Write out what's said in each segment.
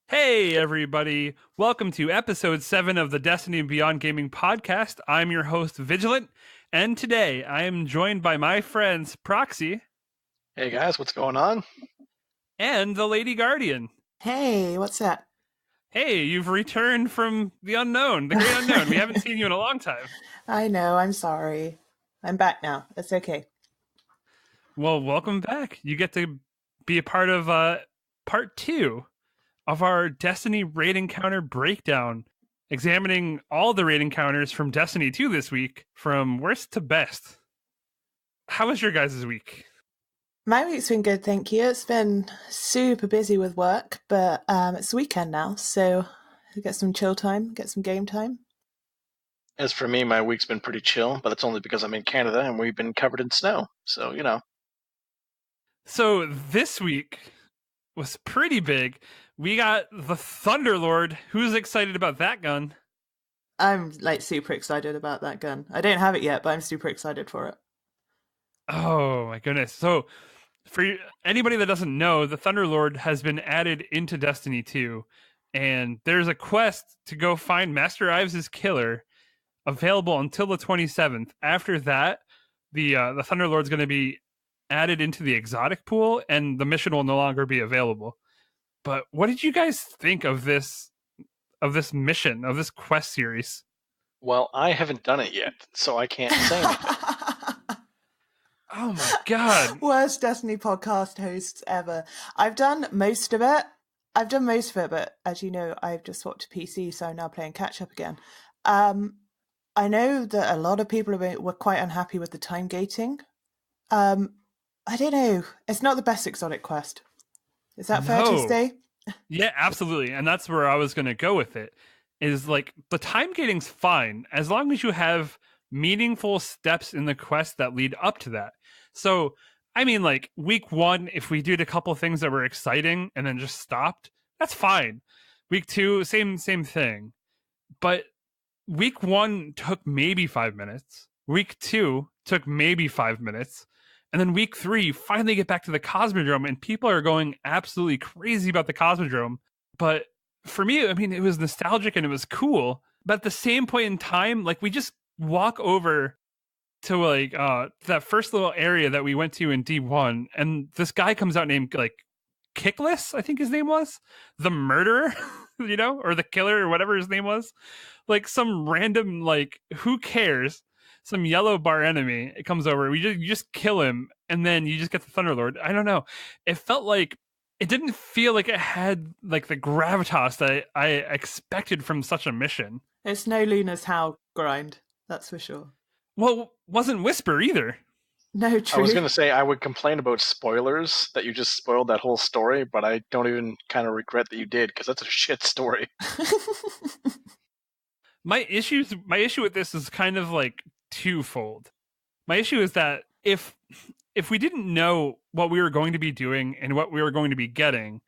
Hey, everybody. Welcome to episode 7 of the Destiny and Beyond Gaming podcast. I'm your host, Vigilant, and today I am joined by my friends, Proxy Hey guys, what's going on? and the Lady Guardian. Hey, what's that? Hey, you've returned from the unknown, the great unknown. We haven't seen you in a long time. I know, I'm sorry. I'm back now. It's okay. Well, welcome back. You get to be a part of part 2 of our Destiny raid encounter breakdown, examining all the raid encounters from Destiny 2 this week, from worst to best. How was your guys' week? My week's been good, thank you. It's been super busy with work, but it's the weekend now, so I get some chill time, get some game time. As for me, my week's been pretty chill, but that's only because I'm in Canada and we've been covered in snow. So, you know. So this week was pretty big. We got the Thunderlord. Who's excited about that gun? I'm super excited about that gun. I don't have it yet, but I'm super excited for it. Oh my goodness. So for anybody that doesn't know, the Thunderlord has been added into Destiny 2, and there's a quest to go find Master Ives' killer available until the 27th. After that, the Thunderlord's going to be added into the exotic pool, and the mission will no longer be available. But what did you guys think of this mission, of this quest series? Well, I haven't done it yet, so I can't say anything. Oh my god. Worst Destiny podcast hosts ever. I've done most of it, but as you know, I've just swapped to PC, so I'm now playing catch up again. I know that a lot of people were quite unhappy with the time gating. I don't know. It's not the best exotic quest. Is that fair to say? Yeah, absolutely. And that's where I was going to go with it. Is like the time gating's fine as long as you have meaningful steps in the quest that lead up to that. So, I mean, like week 1, if we did a couple things that were exciting and then just stopped, that's fine. Week 2, same thing. But week 1 took maybe 5 minutes. Week 2 took maybe 5 minutes. And then week 3, finally get back to the Cosmodrome, and people are going absolutely crazy about the Cosmodrome. But for me, I mean, it was nostalgic and it was cool. But at the same point in time, like we just walk over to like that first little area that we went to in D1, and this guy comes out named like Kickless, I think his name was, the murderer, you know, or the killer or whatever his name was. Like some random, like, who cares? Some yellow bar enemy. It comes over. You just kill him, and then you just get the Thunderlord. I don't know. It felt like it didn't feel like it had like the gravitas that I expected from such a mission. It's no Luna's How grind, that's for sure. Well, wasn't Whisper either. No, true. I was going to say I would complain about spoilers, that you just spoiled that whole story, but I don't even kind of regret that you did, because that's a shit story. My issue with this is kind of like twofold. My issue is that if we didn't know what we were going to be doing and what we were going to be getting,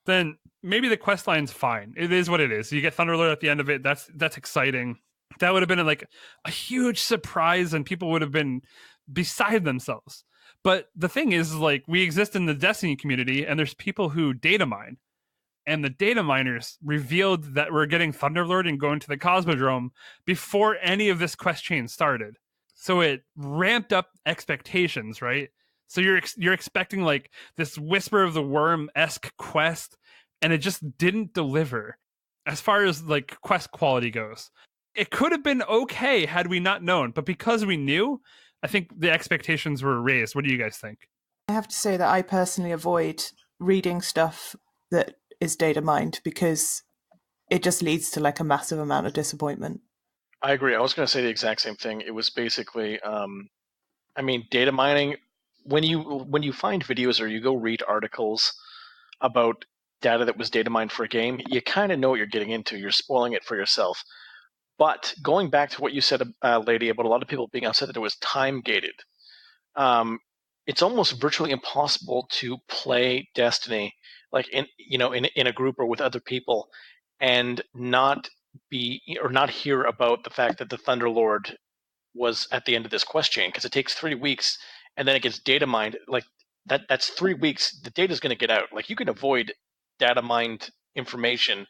then maybe the quest line's fine. It is what it is. You get Thunderlord at the end of it. That's exciting. That would have been like a huge surprise, and people would have been beside themselves. But the thing is, like, we exist in the Destiny community, and there's people who data mine. And the data miners revealed that we're getting Thunderlord and going to the Cosmodrome before any of this quest chain started. So it ramped up expectations, right? So you're expecting like this Whisper of the Worm-esque quest, and it just didn't deliver as far as like quest quality goes. It could have been okay had we not known, but because we knew, I think the expectations were raised. What do you guys think? I have to say that I personally avoid reading stuff that is data mined because it just leads to like a massive amount of disappointment. I agree. I was going to say the exact same thing. It was basically, I mean, data mining. When you find videos or you go read articles about data that was data mined for a game, you kind of know what you're getting into. You're spoiling it for yourself. But going back to what you said, Lady, about a lot of people being upset that it was time gated, it's almost virtually impossible to play Destiny like in a group or with other people and not hear about the fact that the Thunderlord was at the end of this quest chain, because it takes 3 weeks and then it gets data mined. Like that's 3 weeks. The data's going to get out. Like you can avoid data mined information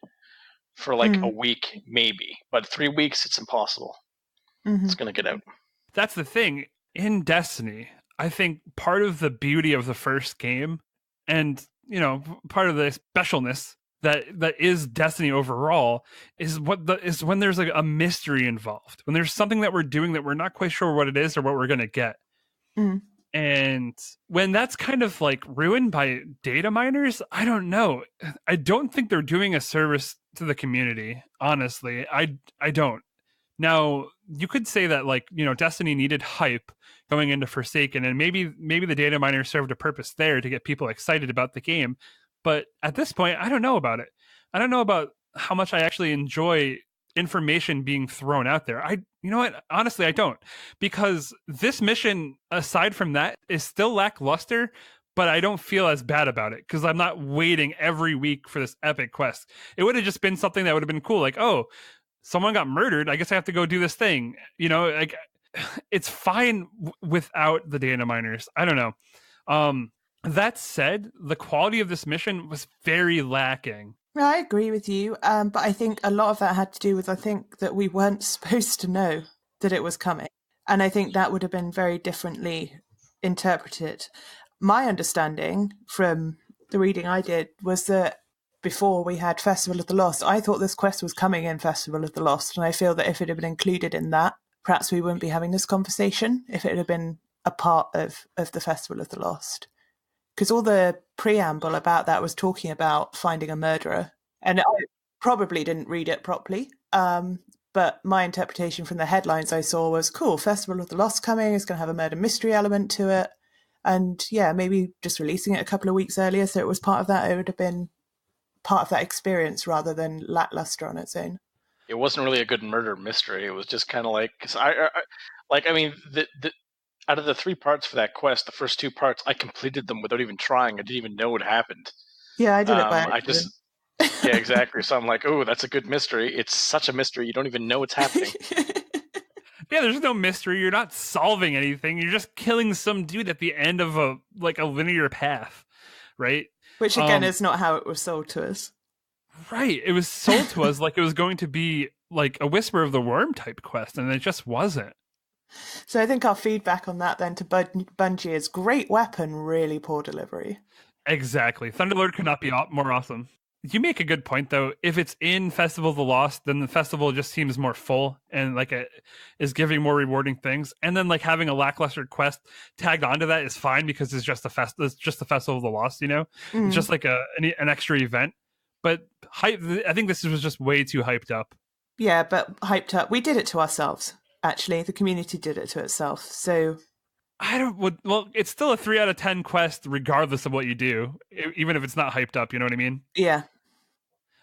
for like a week, maybe. But 3 weeks, it's impossible. It's going to get out. That's the thing. In Destiny, I think part of the beauty of the first game and, part of the specialness that is Destiny overall is when there's like a mystery involved. When there's something that we're doing that we're not quite sure what it is or what we're going to get. And when that's kind of like ruined by data miners, I don't know. I don't think they're doing a service to the community, honestly. I don't. Now, you could say that like, Destiny needed hype going into Forsaken, and maybe the data miner served a purpose there to get people excited about the game. But at this point, I don't know about it. I don't know about how much I actually enjoy information being thrown out there. You know what? Honestly, I don't. Because this mission, aside from that, is still lackluster, but I don't feel as bad about it because I'm not waiting every week for this epic quest. It would have just been something that would have been cool. Like, oh, someone got murdered. I guess I have to go do this thing. Like it's fine without the data miners. I don't know. That said, the quality of this mission was very lacking. I agree with you. But I think a lot of that had to do with, I think that we weren't supposed to know that it was coming. And I think that would have been very differently interpreted. My understanding from the reading I did was that before we had Festival of the Lost, I thought this quest was coming in Festival of the Lost. And I feel that if it had been included in that, perhaps we wouldn't be having this conversation if it had been a part of the Festival of the Lost. Because all the preamble about that was talking about finding a murderer. And I probably didn't read it properly. But my interpretation from the headlines I saw was, cool, Festival of the Lost coming, it's going to have a murder mystery element to it. And yeah, maybe just releasing it a couple of weeks earlier so it was part of that, it would have been part of that experience rather than lackluster on its own. It wasn't really a good murder mystery. It was just kind of like, because out of the 3 parts for that quest, the first 2 parts, I completed them without even trying. I didn't even know what happened. Yeah, I did it by accident. Yeah, exactly. So I'm like, oh, that's a good mystery. It's such a mystery, you don't even know what's happening. Yeah, there's no mystery. You're not solving anything. You're just killing some dude at the end of a linear path, right? Which again is not how it was sold to us. Right. It was sold to us like it was going to be like a Whisper of the Worm type quest, and it just wasn't. So I think our feedback on that then to Bungie is great weapon, really poor delivery. Exactly. Thunderlord could not be more awesome. You make a good point, though. If it's in Festival of the Lost, then the festival just seems more full and like it is giving more rewarding things. And then like having a lackluster quest tagged onto that is fine because it's just it's just the Festival of the Lost, It's just like an extra event. But I think this was just way too hyped up. Yeah, but hyped up. We did it to ourselves. Actually, the community did it to itself. So it's still a 3 out of 10 quest regardless of what you do, even if it's not hyped up, you know what I mean? Yeah.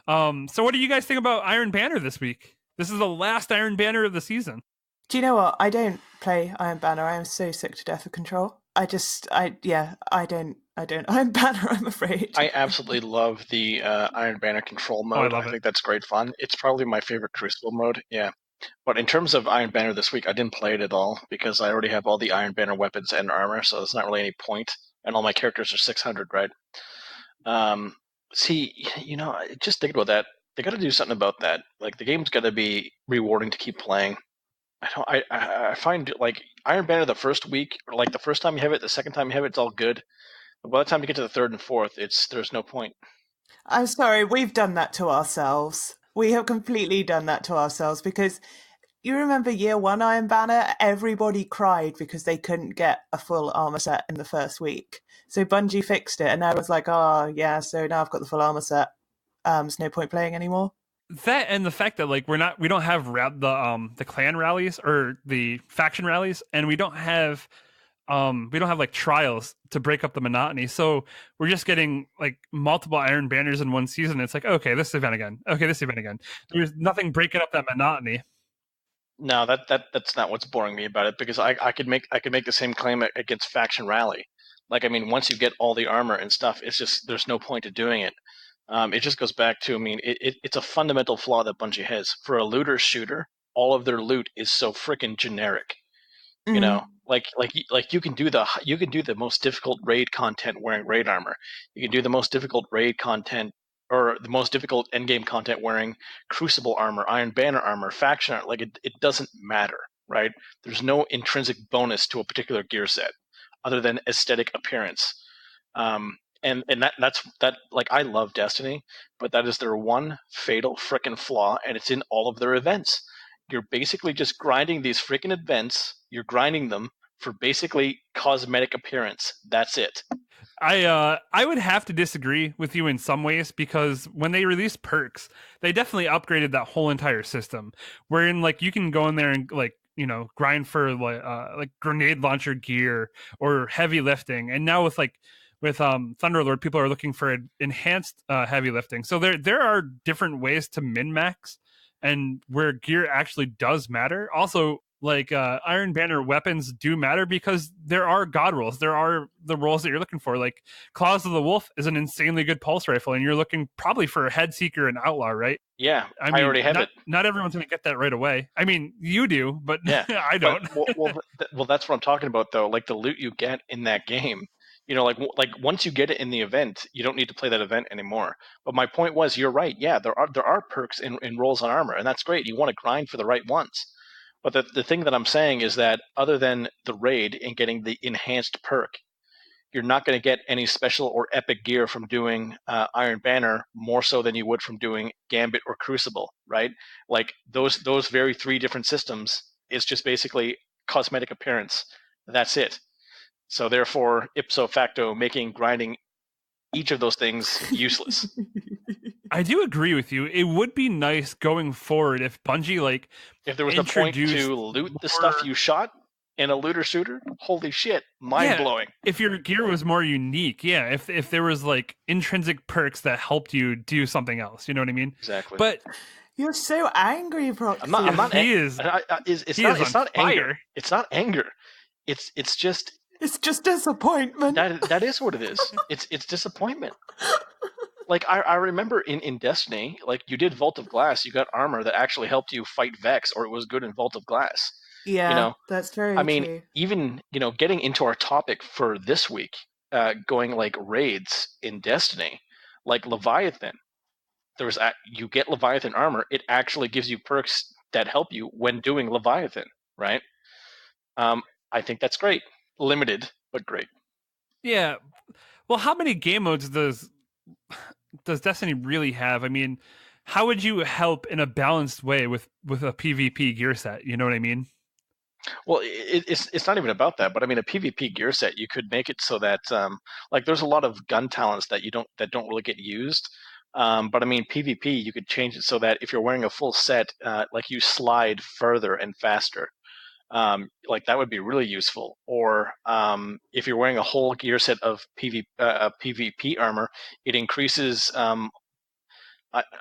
So what do you guys think about Iron Banner this week? This is the last Iron Banner of the season. Do you know what? I don't play Iron Banner. I am so sick to death of Control. I don't Iron Banner, I'm afraid. I absolutely love the Iron Banner control mode. I think that's great fun. It's probably my favorite Crucible mode, yeah. But in terms of Iron Banner this week, I didn't play it at all because I already have all the Iron Banner weapons and armor, so there's not really any point. And all my characters are 600, right? Just thinking about that, they got to do something about that. Like the game's got to be rewarding to keep playing. I find like Iron Banner the first week, or like the first time you have it, the second time you have it, it's all good. But by the time you get to the third and fourth, there's no point. I'm sorry, we've done that to ourselves. We have completely done that to ourselves because you remember year 1 Iron Banner, everybody cried because they couldn't get a full armor set in the first week. So Bungie fixed it and now it's like, oh yeah, so now I've got the full armor set. There's no point playing anymore. That and the fact that like we don't have the clan rallies or the faction rallies, and we don't have like trials to break up the monotony. So we're just getting like multiple Iron Banners in one season. It's like, okay, this event again. Okay, this event again. There's nothing breaking up that monotony. No, that's not what's boring me about it, because I could make the same claim against Faction Rally. Like, I mean, once you get all the armor and stuff, it's just there's no point to doing it. It just goes back to, I mean, it's a fundamental flaw that Bungie has. For a looter shooter, all of their loot is so freaking generic. You know, like you can do the most difficult raid content wearing raid armor. You can do the most difficult raid content or the most difficult endgame content wearing Crucible armor, Iron Banner armor, faction armor. Like it doesn't matter, right? There's no intrinsic bonus to a particular gear set other than aesthetic appearance. And that's like, I love Destiny, but that is their one fatal frickin' flaw, and it's in all of their events. You're basically just grinding these frickin' events. You're grinding them for basically cosmetic appearance. That's it. I would have to disagree with you in some ways, because when they released perks, they definitely upgraded that whole entire system, wherein like you can go in there and like, you know, grind for like grenade launcher gear or heavy lifting. And now with Thunderlord, people are looking for enhanced heavy lifting. So there are different ways to min max, and where gear actually does matter. Also, like Iron Banner weapons do matter because there are god rolls. There are the rolls that you're looking for. Like Claws of the Wolf is an insanely good pulse rifle, and you're looking probably for a Head Seeker and Outlaw, right? Yeah, I mean, I already have it. Not everyone's going to get that right away. I mean, you do, but yeah, I don't. Well, that's what I'm talking about, though. Like the loot you get in that game, you know, like once you get it in the event, you don't need to play that event anymore. But my point was, you're right. Yeah, there are perks in rolls on armor, and that's great. You want to grind for the right ones. But the thing that I'm saying is that other than the raid and getting the enhanced perk, you're not going to get any special or epic gear from doing Iron Banner more so than you would from doing Gambit or Crucible, right? Like those very three different systems, it's just basically cosmetic appearance. That's it. So therefore, ipso facto, making grinding each of those things useless. I do agree with you. It would be nice going forward if Bungie if there was a point to loot the stuff you shot in a looter shooter. Holy shit, mind blowing. If your gear was more unique, yeah. If there was like intrinsic perks that helped you do something else, you know what I mean? Exactly. But you're so angry, Proxy. I'm not. It's not anger. It's not anger. It's just. It's just disappointment. That is what it is. It's disappointment. Like I remember in Destiny, like you did Vault of Glass, you got armor that actually helped you fight Vex, or it was good in Vault of Glass. Yeah, you know? That's very true. Even, getting into our topic for this week, going like raids in Destiny, like Leviathan, you get Leviathan armor, it actually gives you perks that help you when doing Leviathan, right? I think that's great. Limited, but great. Yeah. Well, how many game modes does Destiny really have? I mean, how would you help in a balanced way with a PvP gear set? You know what I mean? Well, it's not even about that, but I mean, a PvP gear set, you could make it so that like there's a lot of gun talents that don't really get used. But I mean, PvP, you could change it so that if you're wearing a full set, like you slide further and faster. Like that would be really useful. Or if you're wearing a whole gear set of PvP armor, it increases. I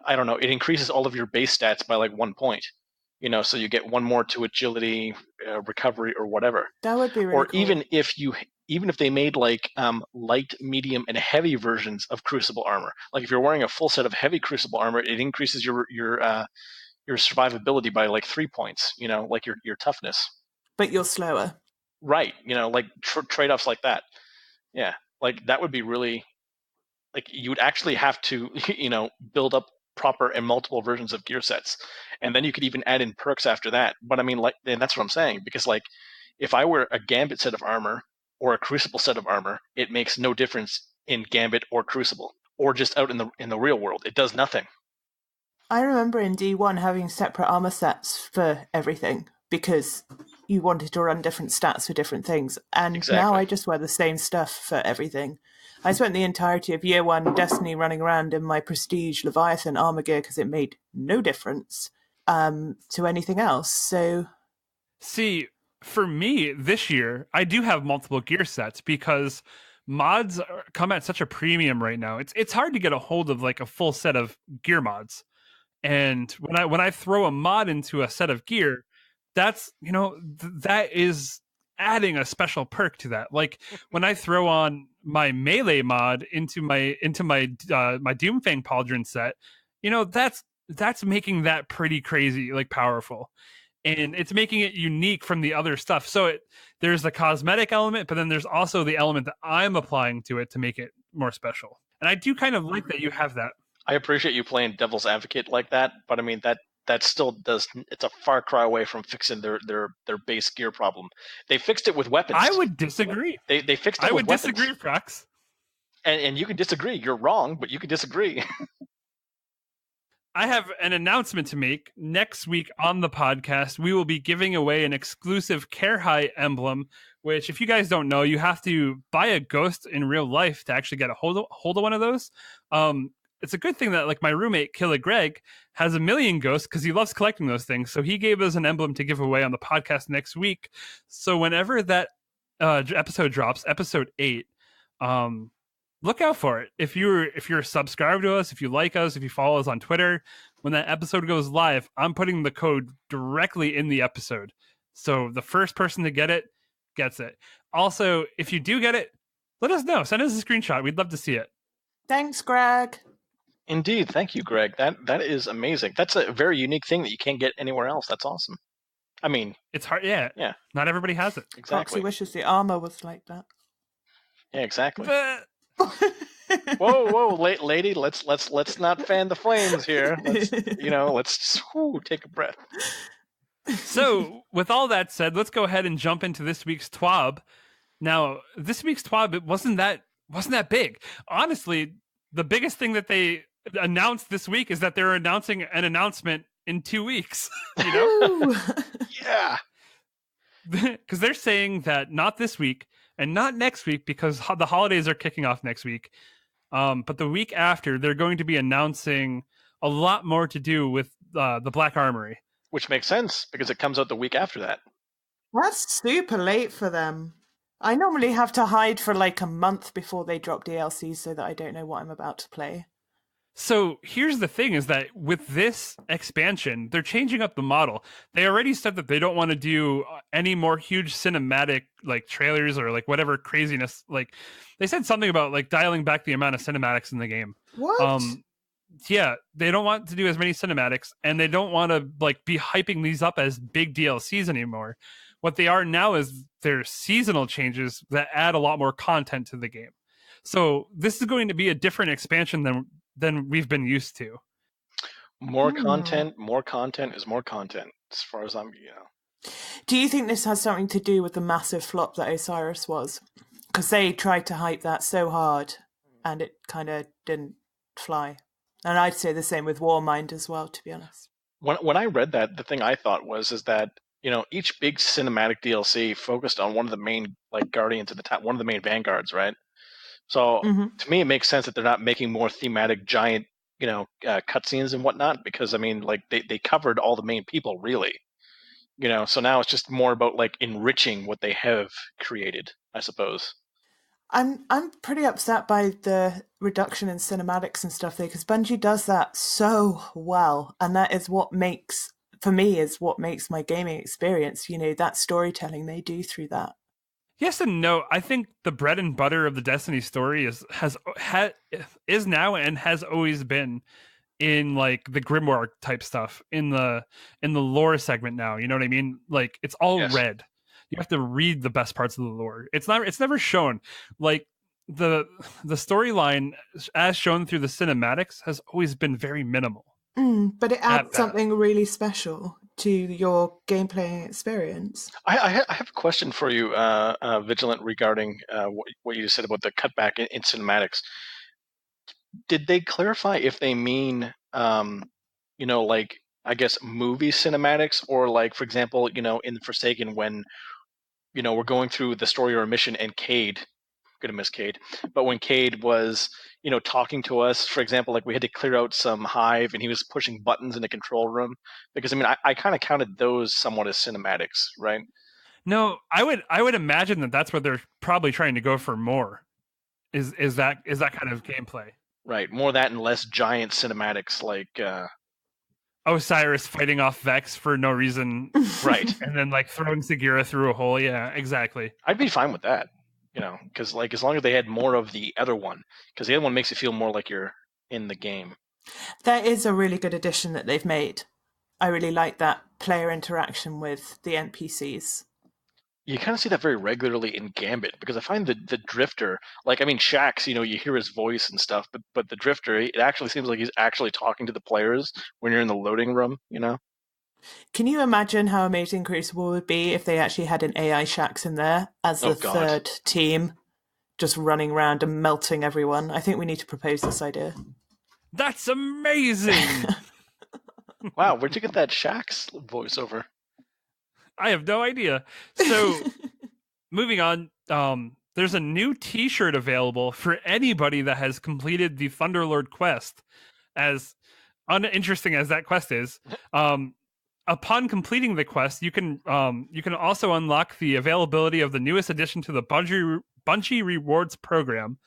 don't know. It increases all of your base stats by like 1 point. So you get one more to agility, recovery, or whatever. That would be really or cool. Even if they made like light, medium, and heavy versions of Crucible armor. Like if you're wearing a full set of heavy Crucible armor, it increases your survivability by like 3 points. Like your toughness. But you're slower. Right. Like trade-offs like that. Yeah. Like that would be really, like you would actually have to, build up proper and multiple versions of gear sets. And then you could even add in perks after that. But I mean, and that's what I'm saying, because like if I wear a Gambit set of armor or a Crucible set of armor, it makes no difference in Gambit or Crucible or just out in the real world. It does nothing. I remember in D1 having separate armor sets for everything because you wanted to run different stats for different things. And exactly. Now I just wear the same stuff for everything. I spent the entirety of Year 1 Destiny running around in my Prestige Leviathan armor gear because it made no difference to anything else. So, see, for me this year, I do have multiple gear sets because mods come at such a premium right now. It's hard to get a hold of like a full set of gear mods. And when I throw a mod into a set of gear, that's that is adding a special perk to that. Like when I throw on my melee mod into my Doomfang Pauldron set, that's making that pretty crazy, like powerful, and it's making it unique from the other stuff. So there's the cosmetic element, but then there's also the element that I'm applying to it to make it more special. And I do kind of like that you have that. I appreciate you playing devil's advocate like that, but I mean that still does. It's a far cry away from fixing their base gear problem. They fixed it with weapons. I would disagree. They fixed it I with would weapons. disagree, Prox. And you can disagree. You're wrong, but you can disagree. I have an announcement to make. Next week on the podcast, we will be giving away an exclusive Care High emblem, which, if you guys don't know, you have to buy a ghost in real life to actually get a hold of one of those. It's a good thing that, like, my roommate, Killer Greg, has 1 million ghosts because he loves collecting those things. So he gave us an emblem to give away on the podcast next week. So whenever that episode drops, episode 8, look out for it. If you're subscribed to us, if you like us, if you follow us on Twitter, when that episode goes live, I'm putting the code directly in the episode. So the first person to get it gets it. Also, if you do get it, let us know. Send us a screenshot. We'd love to see it. Thanks, Greg. Indeed. Thank you, Greg. That is amazing. That's a very unique thing that you can't get anywhere else. That's awesome. I mean, it's hard. Yeah. Not everybody has it. Exactly. Proxy wishes the armor was like that. Yeah, exactly. whoa, lady, let's not fan the flames here. Let's just take a breath. So, with all that said, let's go ahead and jump into this week's TWAB. Now, this week's TWAB, it wasn't that big. Honestly, the biggest thing that they announced this week is that they're announcing an announcement in 2 weeks. Yeah. Because they're saying that not this week and not next week, because the holidays are kicking off next week. But the week after, they're going to be announcing a lot more to do with the Black Armory. Which makes sense, because it comes out the week after that. That's super late for them. I normally have to hide for like a month before they drop DLC so that I don't know what I'm about to play. So here's the thing, is that with this expansion, they're changing up the model. They already said that they don't want to do any more huge cinematic like trailers or like whatever craziness. Like they said something about like dialing back the amount of cinematics in the game. What? Yeah, they don't want to do as many cinematics, and they don't want to like be hyping these up as big DLCs anymore. What they are now is they're seasonal changes that add a lot more content to the game. So this is going to be a different expansion than we've been used to. More content is more content, as far as I'm, Do you think this has something to do with the massive flop that Osiris was? Because they tried to hype that so hard, and it kind of didn't fly. And I'd say the same with Warmind as well, to be honest. When I read that, the thing I thought is that each big cinematic DLC focused on one of the main like guardians at the top, one of the main vanguards, right? So to me, it makes sense that they're not making more thematic giant, cutscenes and whatnot, because I mean, like they covered all the main people really, So now it's just more about like enriching what they have created, I suppose. I'm pretty upset by the reduction in cinematics and stuff there, because Bungie does that so well, and that is what makes my gaming experience. That storytelling they do through that. Yes and no. I think the bread and butter of the Destiny story is now and has always been in like the grimoire type stuff in the lore segment now. You know what I mean? Like it's all read. You have to read the best parts of the lore. It's never shown. Like the storyline as shown through the cinematics has always been very minimal. But it adds something really special to your gameplay experience. I have a question for you, Vigilant, regarding what you said about the cutback in cinematics. Did they clarify if they mean, like, I guess, movie cinematics, or like, for example, in Forsaken when, we're going through the story or a mission and Cade, gonna miss Cade, but when Cade was, talking to us, for example, like we had to clear out some hive and he was pushing buttons in the control room, because I mean, I kind of counted those somewhat as cinematics, right? No, I would imagine that that's what they're probably trying to go for more. Is that kind of gameplay? Right, more that and less giant cinematics like Osiris fighting off Vex for no reason, right? And then like throwing Sagira through a hole. Yeah, exactly. I'd be fine with that. Because like as long as they had more of the other one, because the other one makes it feel more like you're in the game. That is a really good addition that they've made. I really like that player interaction with the NPCs. you kind of see that very regularly in Gambit, because I find the Drifter, like, I mean, Shaxx, you hear his voice and stuff, but the Drifter, it actually seems like he's actually talking to the players when you're in the loading room, Can you imagine how amazing Crucible would be if they actually had an AI Shaxx in there as the third team, just running around and melting everyone? I think we need to propose this idea. That's amazing! Wow, where'd you get that Shaxx voiceover? I have no idea. So, moving on, there's a new t-shirt available for anybody that has completed the Thunderlord quest. As uninteresting as that quest is, upon completing the quest, you can also unlock the availability of the newest addition to the Bungie Rewards program,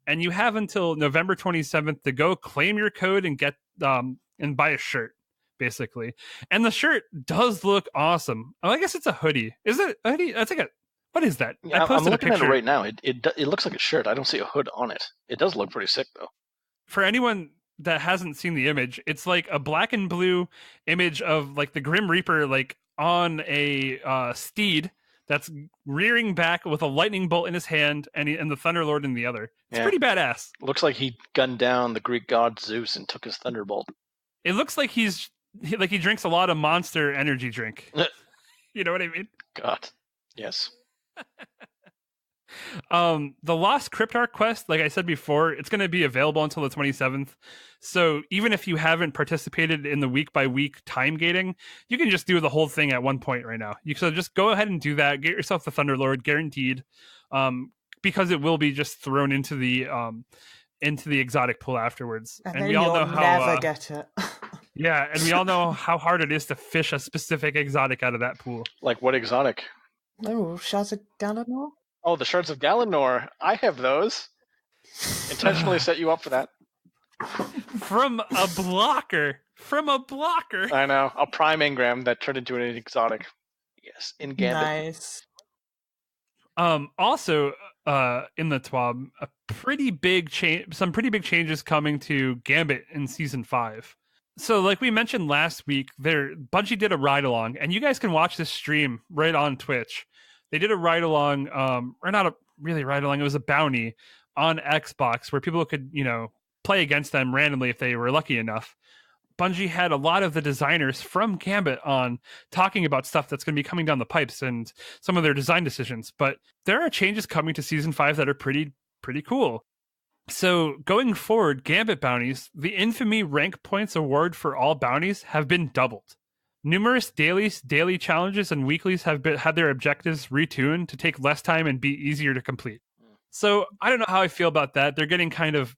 and you have until November 27th to go claim your code and get and buy a shirt, basically. And the shirt does look awesome. Oh, I guess it's a hoodie. Is it a hoodie? That's like a, what is that? Yeah, I'm looking at it right now. It looks like a shirt. I don't see a hood on it. It does look pretty sick, though. For anyone that hasn't seen the image, it's like a black and blue image of like the Grim Reaper like on a steed that's rearing back with a lightning bolt in his hand and the Thunderlord in the other. It's pretty badass. Looks like he gunned down the Greek god Zeus and took his thunderbolt. It looks like he drinks a lot of Monster energy drink. You know what I mean? God, yes. The Lost Cryptarch quest, like I said before, it's going to be available until the 27th. So even if you haven't participated in the week-by-week time gating, you can just do the whole thing at one point right now. So just go ahead and do that. Get yourself the Thunderlord, guaranteed, because it will be just thrown into the exotic pool afterwards. And we all know how never get it. Yeah, and we all know how hard it is to fish a specific exotic out of that pool. Like what exotic? Oh, Shards of Galanor? Oh, the Shards of Galanor. I have those. Intentionally set you up for that. From a blocker. I know. A prime engram that turned into an exotic. Yes, in Gambit. Nice. Also, in the TWAB, some pretty big changes coming to Gambit in Season 5. So, like we mentioned last week, Bungie did a ride-along, and you guys can watch this stream right on Twitch. They did a ride-along, or not a really ride-along, it was a bounty on Xbox where people could, play against them randomly if they were lucky enough. Bungie had a lot of the designers from Gambit on talking about stuff that's going to be coming down the pipes and some of their design decisions. But there are changes coming to Season 5 that are pretty cool. So going forward, Gambit bounties, the Infamy Rank Points award for all bounties have been doubled. Numerous daily challenges and weeklies have had their objectives retuned to take less time and be easier to complete. So I don't know how I feel about that. They're getting kind of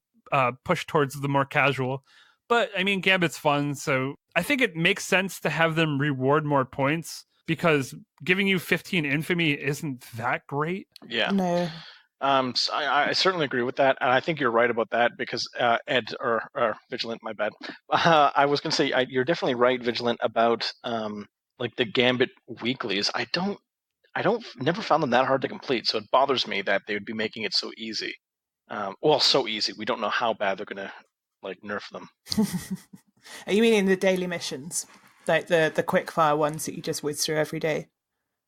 pushed towards the more casual. But, I mean, Gambit's fun, so I think it makes sense to have them reward more points because giving you 15 Infamy isn't that great. Yeah. No. So I certainly agree with that, and I think you're right about that because Ed or Vigilant, my bad. I was going to say you're definitely right, Vigilant, about like the Gambit weeklies. I never found them that hard to complete, so it bothers me that they would be making it so easy. So easy. We don't know how bad they're going to nerf them. Are you meaning the daily missions, like the quickfire ones that you just whiz through every day?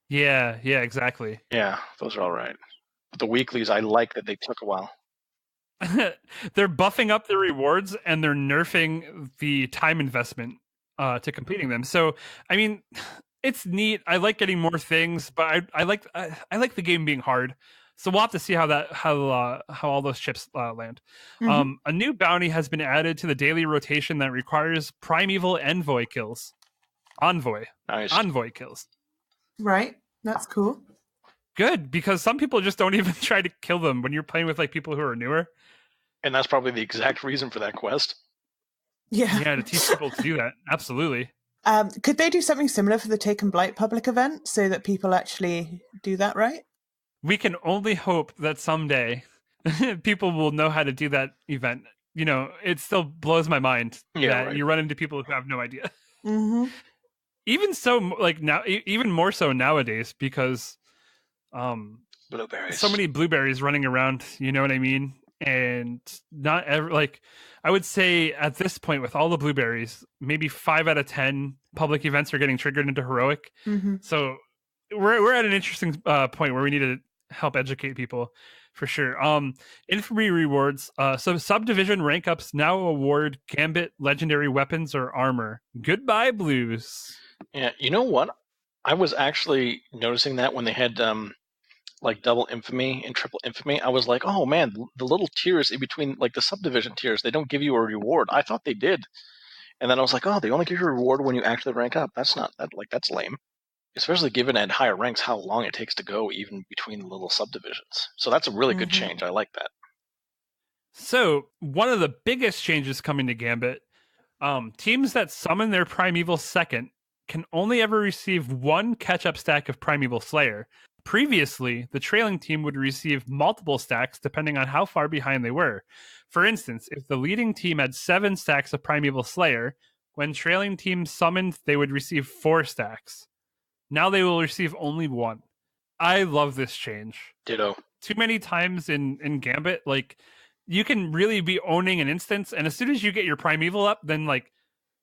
Yeah, exactly. Yeah, those are all right. But the weeklies, I like that they took a while. They're buffing up the rewards and they're nerfing the time investment to completing them. So, I mean, it's neat. I like getting more things, but I like the game being hard. So we'll have to see how all those chips land. Mm-hmm. A new bounty has been added to the daily rotation that requires primeval envoy kills. Nice. Envoy kills. Right. That's cool. Good, because some people just don't even try to kill them when you're playing with like people who are newer. And that's probably the exact reason for that quest. Yeah, to teach people to do that. Absolutely. Could they do something similar for the Taken Blight public event so that people actually do that right? We can only hope that someday people will know how to do that event. It still blows my mind that you run into people who have no idea. Mm-hmm. Even so, like now, even more so nowadays, because blueberries. So many blueberries running around. You know what I mean? And not ever I would say at this point with all the blueberries, maybe 5 out of 10 public events are getting triggered into heroic. Mm-hmm. So we're at an interesting point where we need to help educate people for sure. Infamy rewards. So subdivision rank ups now award Gambit legendary weapons or armor. Goodbye, Blues. Yeah, you know what? I was actually noticing that when they had like double infamy and triple infamy. I was like, oh man, the little tiers in between, like the subdivision tiers, they don't give you a reward. I thought they did, and then I was like, oh, they only give you a reward when you actually rank up. That's not that like that's lame. Especially given at higher ranks how long it takes to go even between the little subdivisions. So that's a really good change. I like that. So one of the biggest changes coming to Gambit, teams that summon their Primeval second can only ever receive one catch-up stack of Primeval Slayer. Previously, the trailing team would receive multiple stacks depending on how far behind they were. For instance, if the leading team had 7 stacks of Primeval Slayer, when trailing teams summoned, they would receive 4 stacks. Now they will receive only 1. I love this change. Ditto. Too many times in Gambit, like, you can really be owning an instance, and as soon as you get your Primeval up, then, like,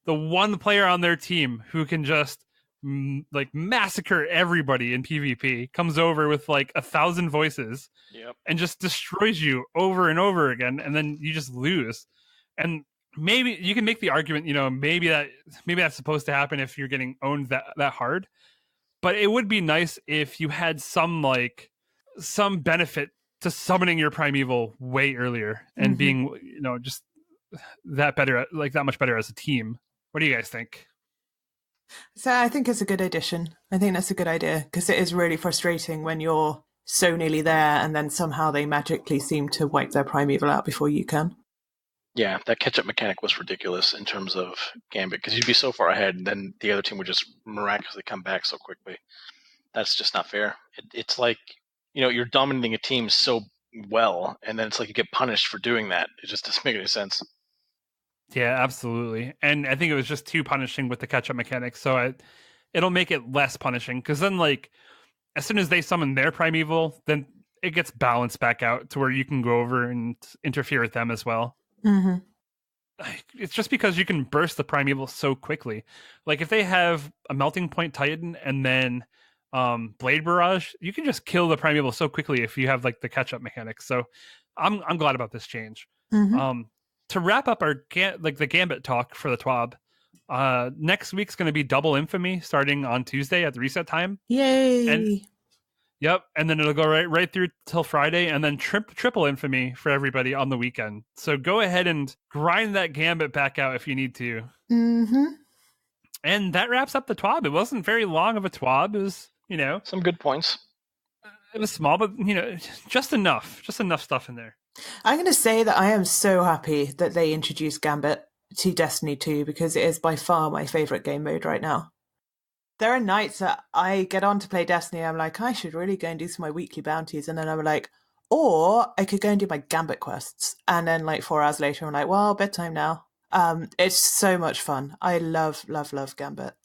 the one player on their team who can just like massacre everybody in PvP comes over with like 1,000 voices and just destroys you over and over again, and then you just lose. And maybe you can make the argument, you know, maybe that's supposed to happen if you're getting owned that hard. But it would be nice if you had some benefit to summoning your Primeval way earlier and being, you know, just that better, like that much better as a team. What do you guys think? So I think it's a good addition. I think that's a good idea because it is really frustrating when you're so nearly there and then somehow they magically seem to wipe their Primeval out before you can. Yeah, that catch-up mechanic was ridiculous in terms of Gambit because you'd be so far ahead and then the other team would just miraculously come back so quickly. That's just not fair. It's like, you know, you're dominating a team so well and then it's like you get punished for doing that. It just doesn't make any sense. Yeah, absolutely. And I think it was just too punishing with the catch-up mechanics. So it'll make it less punishing because then, like, as soon as they summon their Primeval, then it gets balanced back out to where you can go over and interfere with them as well. It's just because you can burst the Primeval so quickly. Like, if they have a Melting Point Titan and then Blade Barrage, you can just kill the Primeval so quickly if you have, like, the catch-up mechanics. So I'm glad about this change. To wrap up our the Gambit talk for the TWAB, next week's going to be Double Infamy starting on Tuesday at the reset time. Yay! And then it'll go right through till Friday, and then Triple Infamy for everybody on the weekend. So go ahead and grind that Gambit back out if you need to. And that wraps up the TWAB. It wasn't very long of a TWAB. It was, you know, some good points. It was small, but, you know, just enough stuff in there. I'm going to say that I am so happy that they introduced Gambit to Destiny 2 because it is by far my favourite game mode right now. There are nights that I get on to play Destiny and I'm like, I should really go and do some of my weekly bounties. And then I'm like, or I could go and do my Gambit quests. And then like 4 hours later, I'm like, well, bedtime now. It's so much fun. I love, love, love Gambit.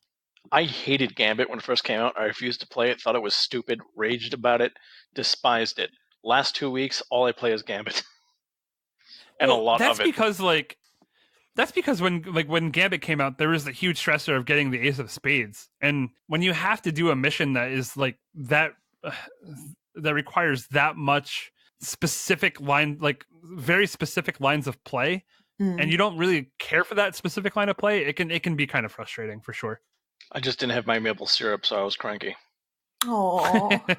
I hated Gambit when it first came out. I refused to play it, thought it was stupid, raged about it, despised it. Last 2 weeks, all I play is Gambit. And well, a lot of it. That's because when Gambit came out, there was the huge stressor of getting the Ace of Spades. And when you have to do a mission that is like that, that requires that much specific line, like very specific lines of play, and you don't really care for that specific line of play, it can be kind of frustrating for sure. I just didn't have my maple syrup, so I was cranky. Aww.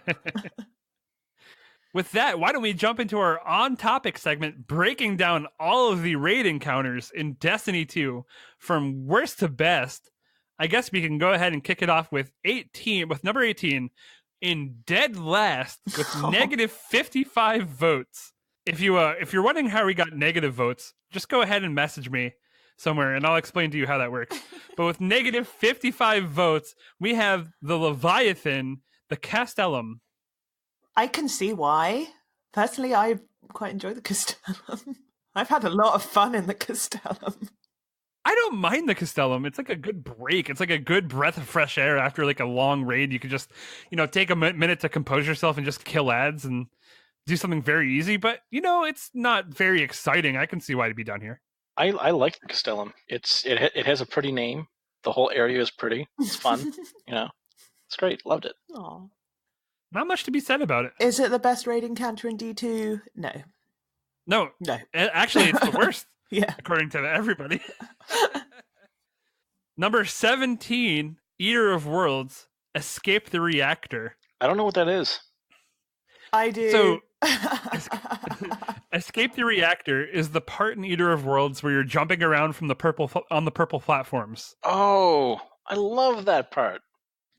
With that, why don't we jump into our on-topic segment, breaking down all of the raid encounters in Destiny 2 from worst to best. I guess we can go ahead and kick it off with number 18 in dead last with negative 55 votes. If you're wondering how we got negative votes, just go ahead and message me somewhere and I'll explain to you how that works. But with negative 55 votes, we have the Leviathan, the Castellum. I can see why. Personally, I quite enjoy the Castellum. I've had a lot of fun in the Castellum. I don't mind the Castellum. It's like a good break. It's like a good breath of fresh air after like a long raid. You could just, you know, take a minute to compose yourself and just kill ads and do something very easy. But, you know, it's not very exciting. I can see why it'd be down here. I like the Castellum. It has a pretty name. The whole area is pretty. It's fun, you know. It's great. Loved it. Aw. Not much to be said about it. Is it the best raid encounter in D2? No. No, No. actually, it's the worst, Yeah. according to everybody. Number 17, Eater of Worlds, Escape the Reactor. I don't know what that is. I do. So, Escape the Reactor is the part in Eater of Worlds where you're jumping around from on the purple platforms. Oh, I love that part.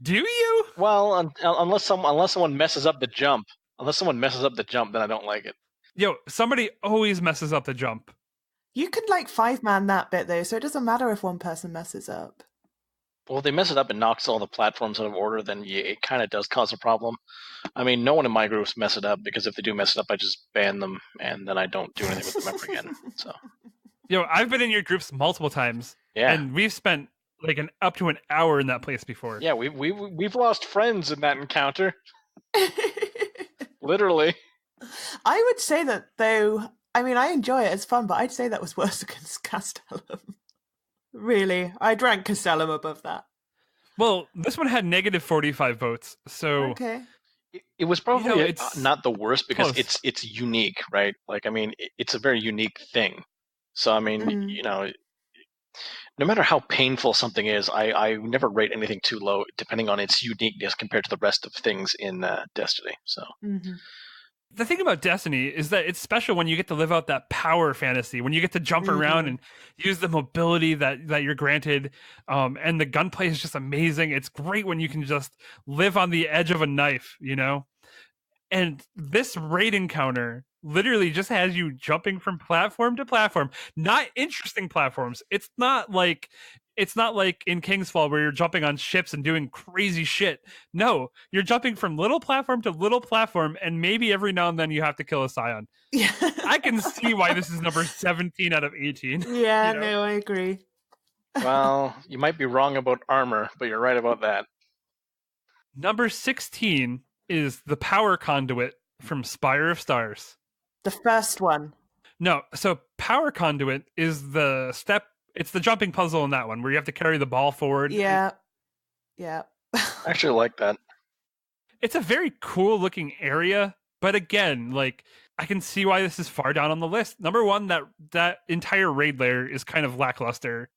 Do you? Well, unless someone messes up the jump. Unless someone messes up the jump, then I don't like it. Yo, somebody always messes up the jump. You can like 5-man that bit though, so it doesn't matter if one person messes up. Well, if they mess it up and knocks all the platforms out of order, then it kind of does cause a problem. I mean, no one in my groups mess it up, because if they do mess it up, I just ban them, and then I don't do anything with them ever again. So, Yo, I've been in your groups multiple times, yeah, and we've spent like up to an hour in that place before. yeah, we've lost friends in that encounter, literally. I would say that though. I mean, I enjoy it; it's fun, but I'd say that was worse against Castellum. Really, I'd rank Castellum above that. Well, this one had negative 45 votes, so Okay. It was probably it's not the worst, because close. it's unique, right? Like, I mean, it's a very unique thing. So, I mean, you know, no matter how painful something is, I never rate anything too low, depending on its uniqueness compared to the rest of things in Destiny. So, the thing about Destiny is that it's special when you get to live out that power fantasy, when you get to jump around and use the mobility that you're granted, and the gunplay is just amazing. It's great when you can just live on the edge of a knife, you know? And this raid encounter literally just has you jumping from platform to platform, not interesting platforms. It's not like in Kingsfall where you're jumping on ships and doing crazy shit. No, you're jumping from little platform to little platform, and maybe every now and then you have to kill a Scion. Yeah. I can see why this is number 17 out of 18. Yeah, You know? no, I agree. well, you might be wrong about armor, but you're right about that. Number 16 is the power conduit from Spire of Stars. The first one. No, so power conduit is the step. It's the jumping puzzle in that one where you have to carry the ball forward. Yeah. Yeah. I actually like that. It's a very cool looking area, but again, like, I can see why this is far down on the list. Number one, that entire raid layer is kind of lackluster.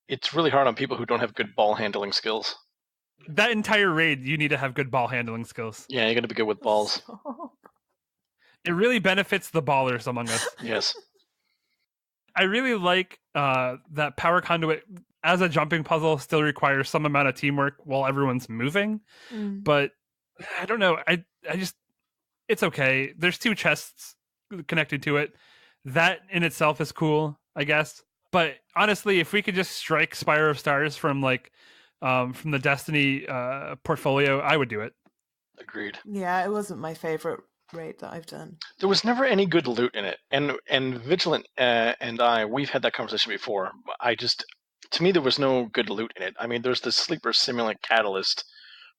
It's really hard on people who don't have good ball handling skills. That entire raid, you need to have good ball handling skills. Yeah, you're going to be good with balls. It really benefits the ballers among us. Yes. I really like that power conduit as a jumping puzzle still requires some amount of teamwork while everyone's moving. But I don't know. I just, it's okay. There's 2 chests connected to it. That in itself is cool, I guess. But honestly, if we could just strike Spire of Stars from from the Destiny portfolio, I would do it. Agreed. Yeah, it wasn't my favorite raid that I've done. There was never any good loot in it, and Vigilant and we've had that conversation before. To me, there was no good loot in it. I mean, there's the Sleeper Simulant Catalyst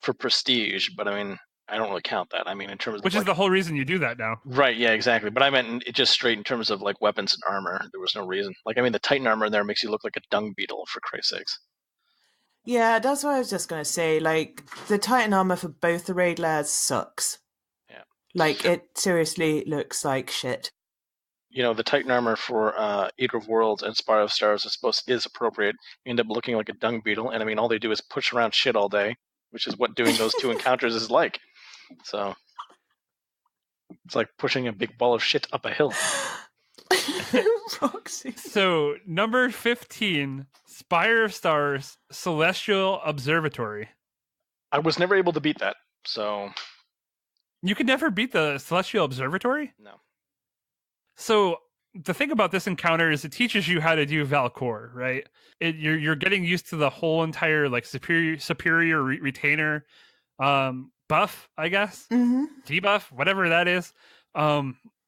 for prestige, but I mean, I don't really count that. I mean, in terms of which is the whole reason you do that now, right? Yeah, exactly. But I meant it just straight in terms of like weapons and armor. There was no reason. Like, I mean, the Titan armor in there makes you look like a dung beetle, for Christ's sakes. Yeah, that's what I was just going to say. Like, the Titan armor for both the raid layers sucks. Yeah. Like, it seriously looks like shit. You know, the Titan armor for Eater of Worlds and Spire of Stars is appropriate. You end up looking like a dung beetle, and I mean, all they do is push around shit all day, which is what doing those 2 encounters is like. So, it's like pushing a big ball of shit up a hill. Proxy. So, number 15, Spire of Stars, Celestial Observatory. I was never able to beat that, so... You could never beat the Celestial Observatory? No. So, the thing about this encounter is it teaches you how to do Valcor, right? You're getting used to the whole entire, like, superior retainer buff, I guess? Debuff, whatever that is.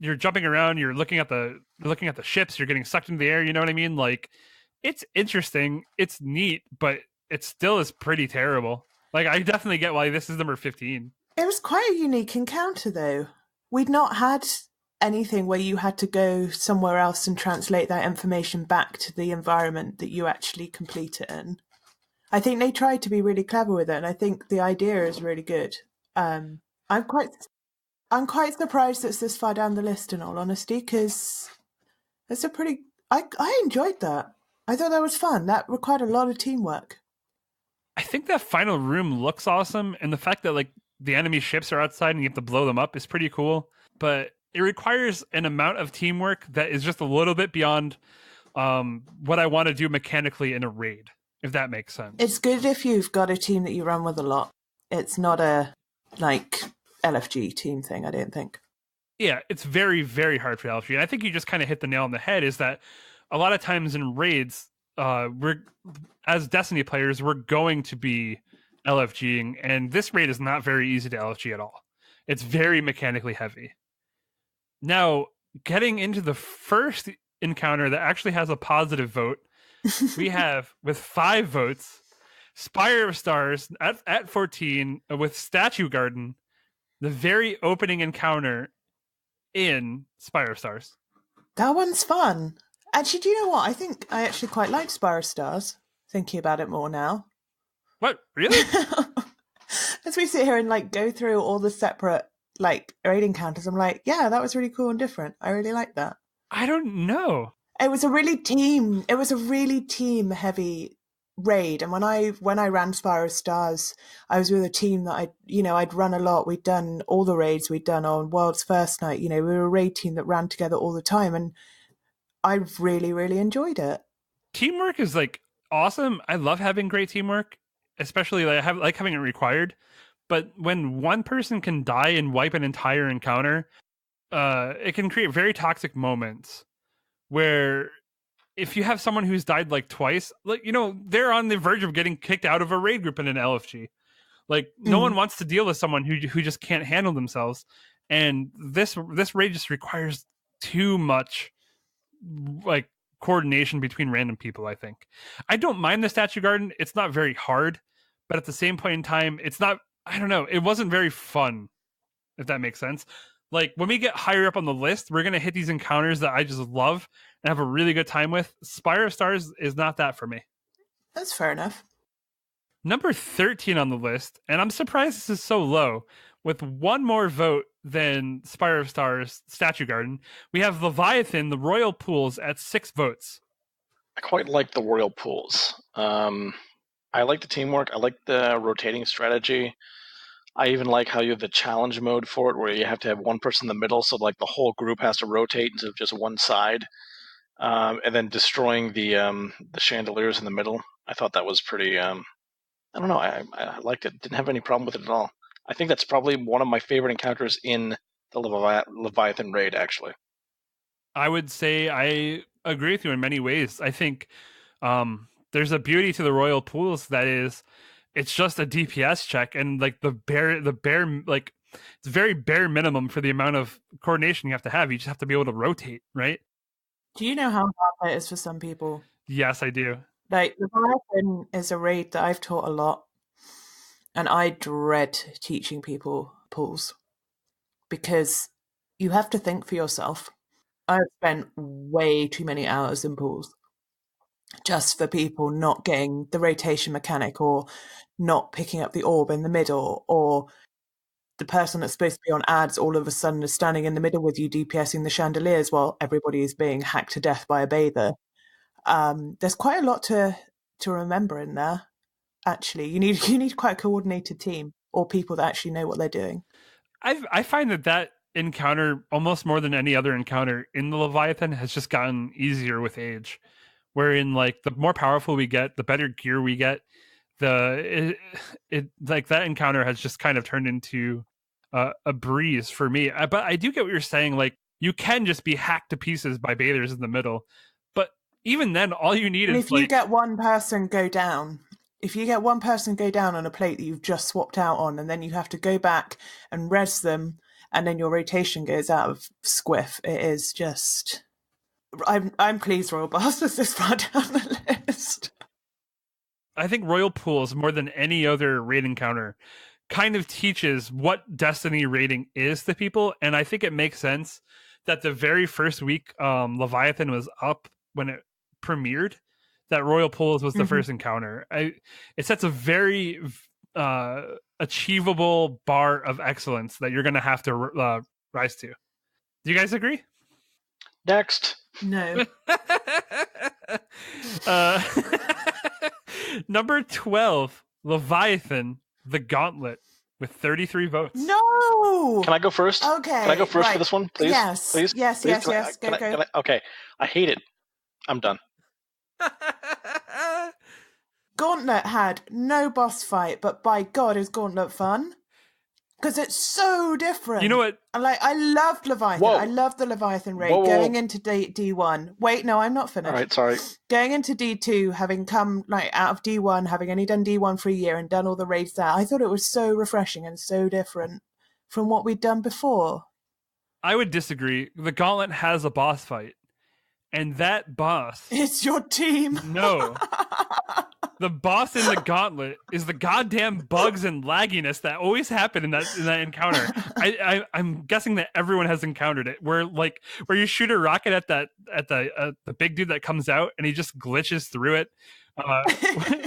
You're jumping around, you're looking at the ships, you're getting sucked into the air, you know what I mean? Like, it's interesting, it's neat, but it still is pretty terrible. Like, I definitely get why this is number 15. It was quite a unique encounter, though. We'd not had anything where you had to go somewhere else and translate that information back to the environment that you actually complete it in. I think they tried to be really clever with it, and I think the idea is really good. I'm quite surprised it's this far down the list, in all honesty, because it's a pretty. I enjoyed that. I thought that was fun. That required a lot of teamwork. I think that final room looks awesome, and the fact that like the enemy ships are outside and you have to blow them up is pretty cool. But it requires an amount of teamwork that is just a little bit beyond what I want to do mechanically in a raid, if that makes sense. It's good if you've got a team that you run with a lot. It's not a like LFG team thing, I don't think. Yeah, it's very, very hard for LFG. And I think you just kind of hit the nail on the head, is that a lot of times in raids, we're as Destiny players, we're going to be LFGing, and this raid is not very easy to LFG at all. It's very mechanically heavy. Now, getting into the first encounter that actually has a positive vote, we have, with 5 votes, Spire of Stars at 14 with Statue Garden, the very opening encounter in Spire of Stars. That one's fun. Actually, do you know what? I think I actually quite like Spire of Stars, thinking about it more now. What? Really? As we sit here and like go through all the separate like raid encounters, I'm like, yeah, that was really cool and different. I really like that. I don't know. It was a really team heavy raid, and when I ran Spire of Stars, I was with a team that I'd run a lot. We'd done all the raids we'd done on World's First Night. We were a raid team that ran together all the time, and I really, really enjoyed it. Teamwork is like awesome. I love having great teamwork, especially like having it required. But when one person can die and wipe an entire encounter, it can create very toxic moments where if you have someone who's died like twice, like, they're on the verge of getting kicked out of a raid group in an LFG. Like, no one wants to deal with someone who just can't handle themselves. And this raid just requires too much like coordination between random people, I think. I don't mind the Statue Garden. It's not very hard, but at the same point in time, it's not, I don't know, it wasn't very fun, if that makes sense. Like, when we get higher up on the list, we're going to hit these encounters that I just love and have a really good time with. Spire of Stars is not that for me. That's fair enough. Number 13 on the list, and I'm surprised this is so low, with one more vote than Spire of Stars Statue Garden, we have Leviathan, the Royal Pools, at 6 votes. I quite like the Royal Pools. I like the teamwork. I like the rotating strategy. I even like how you have the challenge mode for it, where you have to have one person in the middle, so like the whole group has to rotate instead of just one side, and then destroying the chandeliers in the middle. I thought that was pretty. I don't know. I liked it. Didn't have any problem with it at all. I think that's probably one of my favorite encounters in the Leviathan raid, actually. I would say I agree with you in many ways. I think there's a beauty to the Royal Pools that is, it's just a DPS check, and like the bare like it's very bare minimum for the amount of coordination you have to have. You just have to be able to rotate, right? Do you know how hard that is for some people? Yes, I do. Like, Leviathan is a raid that I've taught a lot, and I dread teaching people pools because you have to think for yourself. I've spent way too many hours in pools just for people not getting the rotation mechanic, or not picking up the orb in the middle, or the person that's supposed to be on ads all of a sudden is standing in the middle with you DPSing the chandeliers while everybody is being hacked to death by a bather. There's quite a lot to remember in there. Actually, you need quite a coordinated team, or people that actually know what they're doing. I find that encounter, almost more than any other encounter in the Leviathan, has just gotten easier with age. Wherein, like, the more powerful we get, the better gear we get. Like, that encounter has just kind of turned into a breeze for me. But I do get what you're saying. Like, you can just be hacked to pieces by bathers in the middle. But even then, all you need is, if you get one person go down. If you get one person go down on a plate that you've just swapped out on, and then you have to go back and res them, and then your rotation goes out of squiff, it is just... I'm pleased Royal Baths is this far down the list. I think Royal Pools, more than any other raid encounter, kind of teaches what Destiny raiding is to people, and I think it makes sense that the very first week Leviathan was up when it premiered, that Royal Pools was the first encounter. It sets a very achievable bar of excellence that you're going to have to rise to. Do you guys agree? Next. No. Number 12, Leviathan, the Gauntlet, with 33 votes. No. Can I go first? Okay. Can I go first right. for this one, please? Yes. Please. Yes. Please? Yes. Can I- Yes. can Go. I- Go. can I- okay. I hate it. I'm done. Gauntlet had no boss fight, but by God, is Gauntlet fun? Because it's so different. You know what? I loved Leviathan. Whoa. I loved the Leviathan raid. Whoa. Going into D1. Wait, no, I'm not finished. All right, sorry. Going into D2, having come out of D1, having only done D1 for a year and done all the raids there, I thought it was so refreshing and so different from what we'd done before. I would disagree. The Gauntlet has a boss fight, and that boss... It's your team. No. The boss in the Gauntlet is the goddamn bugs and lagginess that always happen in that encounter. I'm guessing that everyone has encountered it, where you shoot a rocket at the big dude that comes out and he just glitches through it.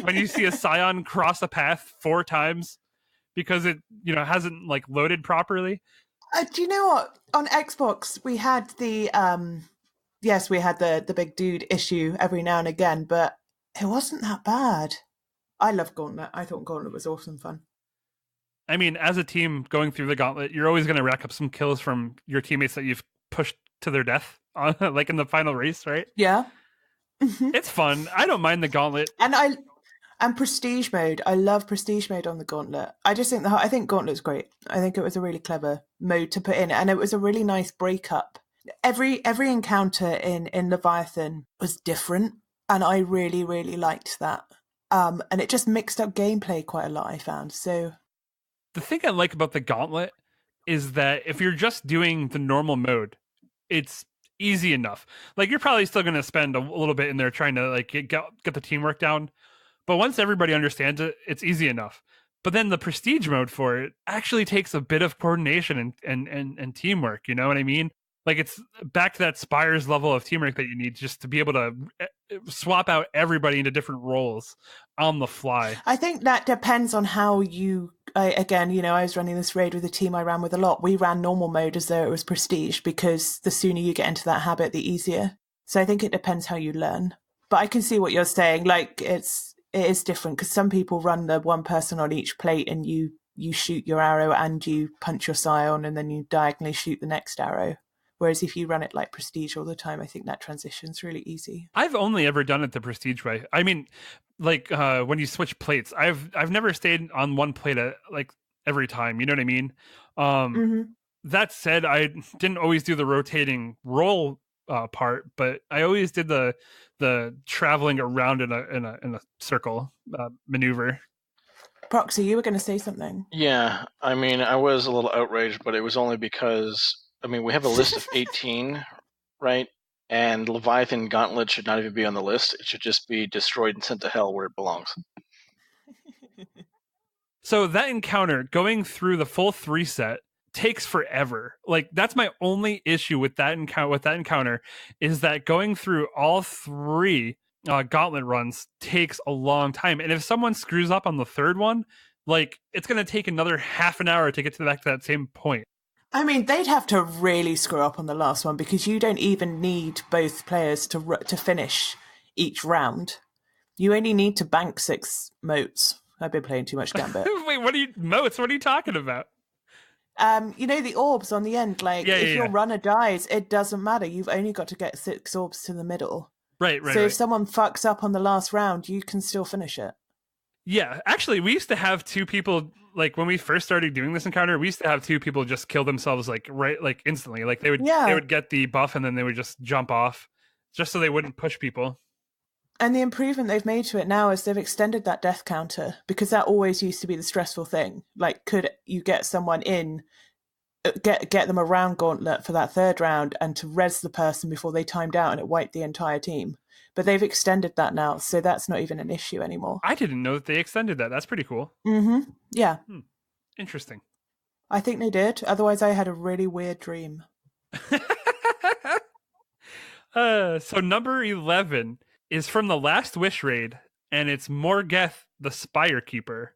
When you see a Scion cross a path 4 times because it hasn't loaded properly. Do you know what? On Xbox we had the we had the big dude issue every now and again, but it wasn't that bad. I love Gauntlet. I thought Gauntlet was awesome fun. I mean, as a team going through the Gauntlet, you're always going to rack up some kills from your teammates that you've pushed to their death, like in the final race, right? Yeah. It's fun. I don't mind the Gauntlet. And prestige mode. I love prestige mode on the Gauntlet. I just think I think Gauntlet's great. I think it was a really clever mode to put in, and it was a really nice breakup. Every encounter in Leviathan was different. And I really, really liked that. And it just mixed up gameplay quite a lot, I found. So the thing I like about the Gauntlet is that if you're just doing the normal mode, it's easy enough. You're probably still going to spend a little bit in there trying to get the teamwork down. But once everybody understands it, it's easy enough. But then the prestige mode for it actually takes a bit of coordination and teamwork. You know what I mean? It's back to that Spires level of teamwork that you need just to be able to swap out everybody into different roles on the fly. I think that depends on how you, I was running this raid with a team I ran with a lot. We ran normal mode as though it was prestige because the sooner you get into that habit, the easier. So I think it depends how you learn. But I can see what you're saying. It is different because some people run the one person on each plate and you shoot your arrow and you punch your scion and then you diagonally shoot the next arrow. Whereas if you run it like prestige all the time, I think that transition's really easy. I've only ever done it the prestige way. I mean, when you switch plates, I've never stayed on one plate every time. You know what I mean? That said, I didn't always do the rotating roll part, but I always did the traveling around in a circle maneuver. Proxy, you were going to say something. Yeah, I mean, I was a little outraged, but it was only because, we have a list of 18, right? And Leviathan Gauntlet should not even be on the list. It should just be destroyed and sent to hell where it belongs. So that encounter, going through the full 3 set, takes forever. That's my only issue with that encounter is that going through all 3 Gauntlet runs takes a long time. And if someone screws up on the 3rd one, it's going to take another half an hour to get back to that same point. I mean, they'd have to really screw up on the last one because you don't even need both players to finish each round. You only need to bank 6 motes. I've been playing too much Gambit. Wait, motes? What are you talking about? The orbs on the end. If your runner dies, it doesn't matter. You've only got to get 6 orbs to the middle. Right. So if someone fucks up on the last round, you can still finish it. Yeah, actually, we used to have 2 people. When we first started doing this encounter, we used to have 2 people just kill themselves instantly. They would get the buff and then they would just jump off, just so they wouldn't push people. And the improvement they've made to it now is they've extended that death counter because that always used to be the stressful thing. Could you get someone in, get them around Gauntlet for that 3rd round and to res the person before they timed out and it wiped the entire team? But they've extended that now, so that's not even an issue anymore. I didn't know that they extended that. That's pretty cool. Mm-hmm. Yeah. Interesting. I think they did. Otherwise, I had a really weird dream. So number 11 is from the last Wish raid, and it's Morgeth the Spire Keeper.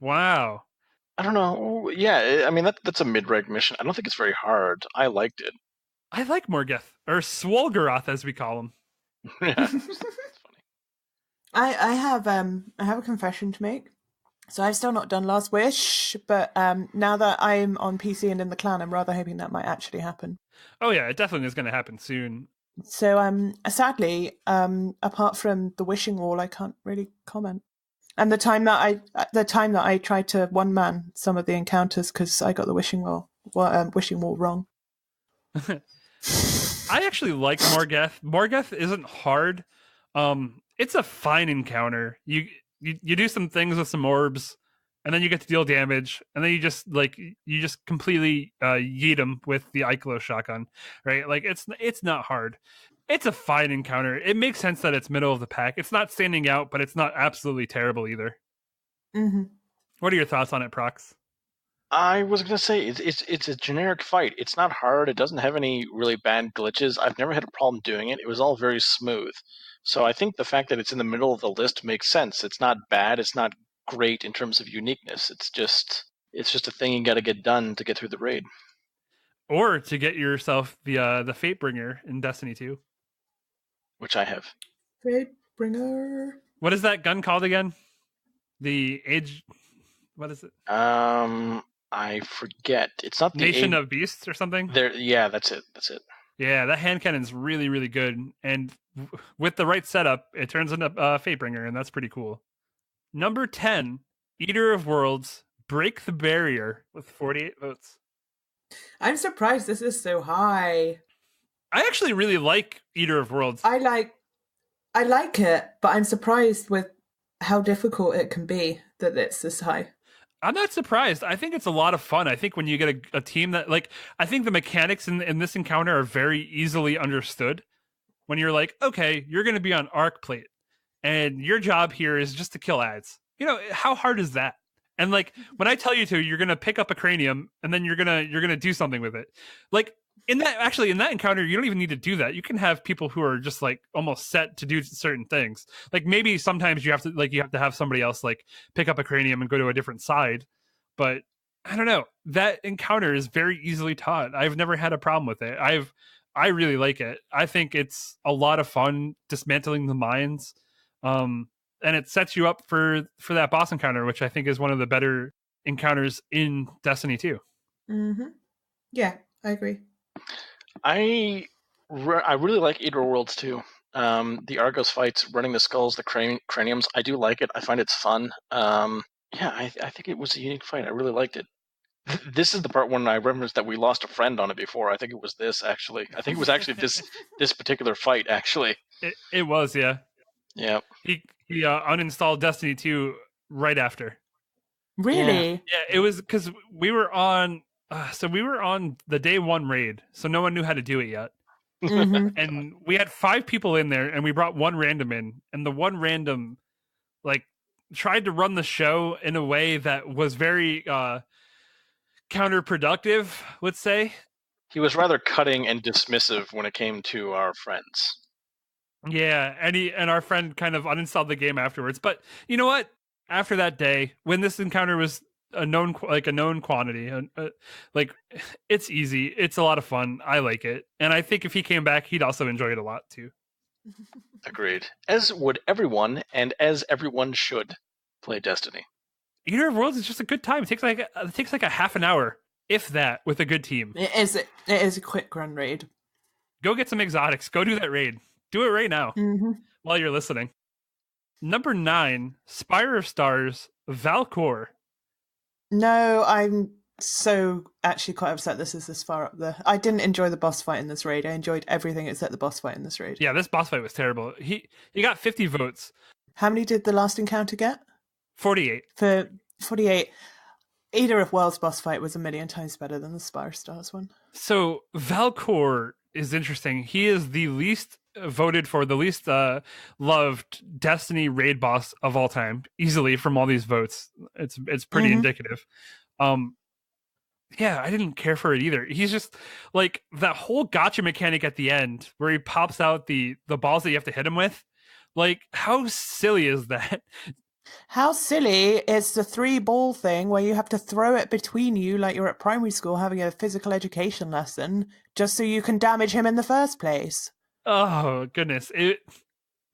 Wow. I don't know. Yeah, I mean that's a mid-rank mission. I don't think it's very hard. I liked it. I like Morgeth, or Swolgaroth as we call him. Yeah, it's funny. I have a confession to make. So I've still not done Last Wish, but now that I'm on PC and in the clan, I'm rather hoping that might actually happen. Oh yeah, it definitely is going to happen soon. So sadly, apart from the wishing wall, I can't really comment. And the time that I tried to one man some of the encounters because I got the wishing wall wrong. I actually like Morgeth. Morgeth isn't hard. It's a fine encounter. You do some things with some orbs, and then you get to deal damage, and then you just completely yeet them with the Iclo shotgun, right? Like it's not hard. It's a fine encounter. It makes sense that it's middle of the pack. It's not standing out, but it's not absolutely terrible either. Mm-hmm. What are your thoughts on it, Prox? I was gonna say it's a generic fight. It's not hard. It doesn't have any really bad glitches. I've never had a problem doing it. It was all very smooth. So I think the fact that it's in the middle of the list makes sense. It's not bad. It's not great in terms of uniqueness. It's just a thing you got to get done to get through the raid. Or to get yourself the Fatebringer in Destiny 2. Which I have. Fatebringer. What is that gun called again? The Age... What is it? I forget. It's not the Nation of Beasts or something? Yeah, that's it. Yeah, that hand cannon's really, really good. And with the right setup, it turns into Fatebringer, and that's pretty cool. Number 10, Eater of Worlds, Break the Barrier with 48 votes. I'm surprised this is so high. I actually really like Eater of Worlds. I like it, but I'm surprised with how difficult it can be that it's this high. I'm not surprised. I think it's a lot of fun. I think when you get a team that, like, I think the mechanics in this encounter are very easily understood. When you're like, okay, you're going to be on Arc Plate, and your job here is just to kill ads. You know, how hard is that? And like, when I tell you to, you're going to pick up a cranium, and then you're gonna do something with it. Like, in that encounter, you don't even need to do that. You can have people who are just like almost set to do certain things. Like maybe sometimes you have to have somebody else like pick up a cranium and go to a different side. But I don't know. That encounter is very easily taught. I've never had a problem with it. I really like it. I think it's a lot of fun dismantling the mines. And it sets you up for that boss encounter, which I think is one of the better encounters in Destiny 2. Mm-hmm. Yeah, I agree. I really like Eater Worlds too. The Argos fights, running the skulls, the craniums. I do like it. I find it's fun. I think it was a unique fight. I really liked it. This is the part when I remember that we lost a friend on it before. I think it was this actually. I think it was actually this particular fight actually. It was, yeah. Yeah. He uninstalled Destiny 2 right after. Really? Yeah, it was because we were on. We were on the day one raid, so no one knew how to do it yet. Mm-hmm. And we had 5 people in there, and we brought one random in, and the one random like tried to run the show in a way that was very counterproductive, let's say. He was rather cutting and dismissive when it came to our friends. Yeah, and our friend kind of uninstalled the game afterwards. But you know what? After that day, when this encounter was a known quantity, like it's easy, it's a lot of fun. I like it, and I think if he came back, he'd also enjoy it a lot too. Agreed. As would everyone, and as everyone should play Destiny. Eater of Worlds is just a good time. It takes like a half an hour, if that, with a good team. It is a quick run raid. Go get some exotics. Go do that raid. Do it right now while you're listening. Number 9, Spire of Stars, Valkor. No, I'm so actually quite upset this is this far up there. I didn't enjoy the boss fight in this raid. I enjoyed everything except the boss fight in this raid. Yeah, this boss fight was terrible. He got 50 votes. How many did the last encounter get? 48. For 48. Eater of Worlds boss fight was a million times better than the Spire Stars one. So Valkor is interesting. He is the least voted for, the least loved Destiny raid boss of all time, easily from all these votes. It's pretty indicative. Yeah, I didn't care for it either. He's just like that whole gotcha mechanic at the end where he pops out the balls that you have to hit him with. Like, how silly is that? How silly is the 3-ball thing where you have to throw it between you like you're at primary school having a physical education lesson just so you can damage him in the first place? Oh, goodness.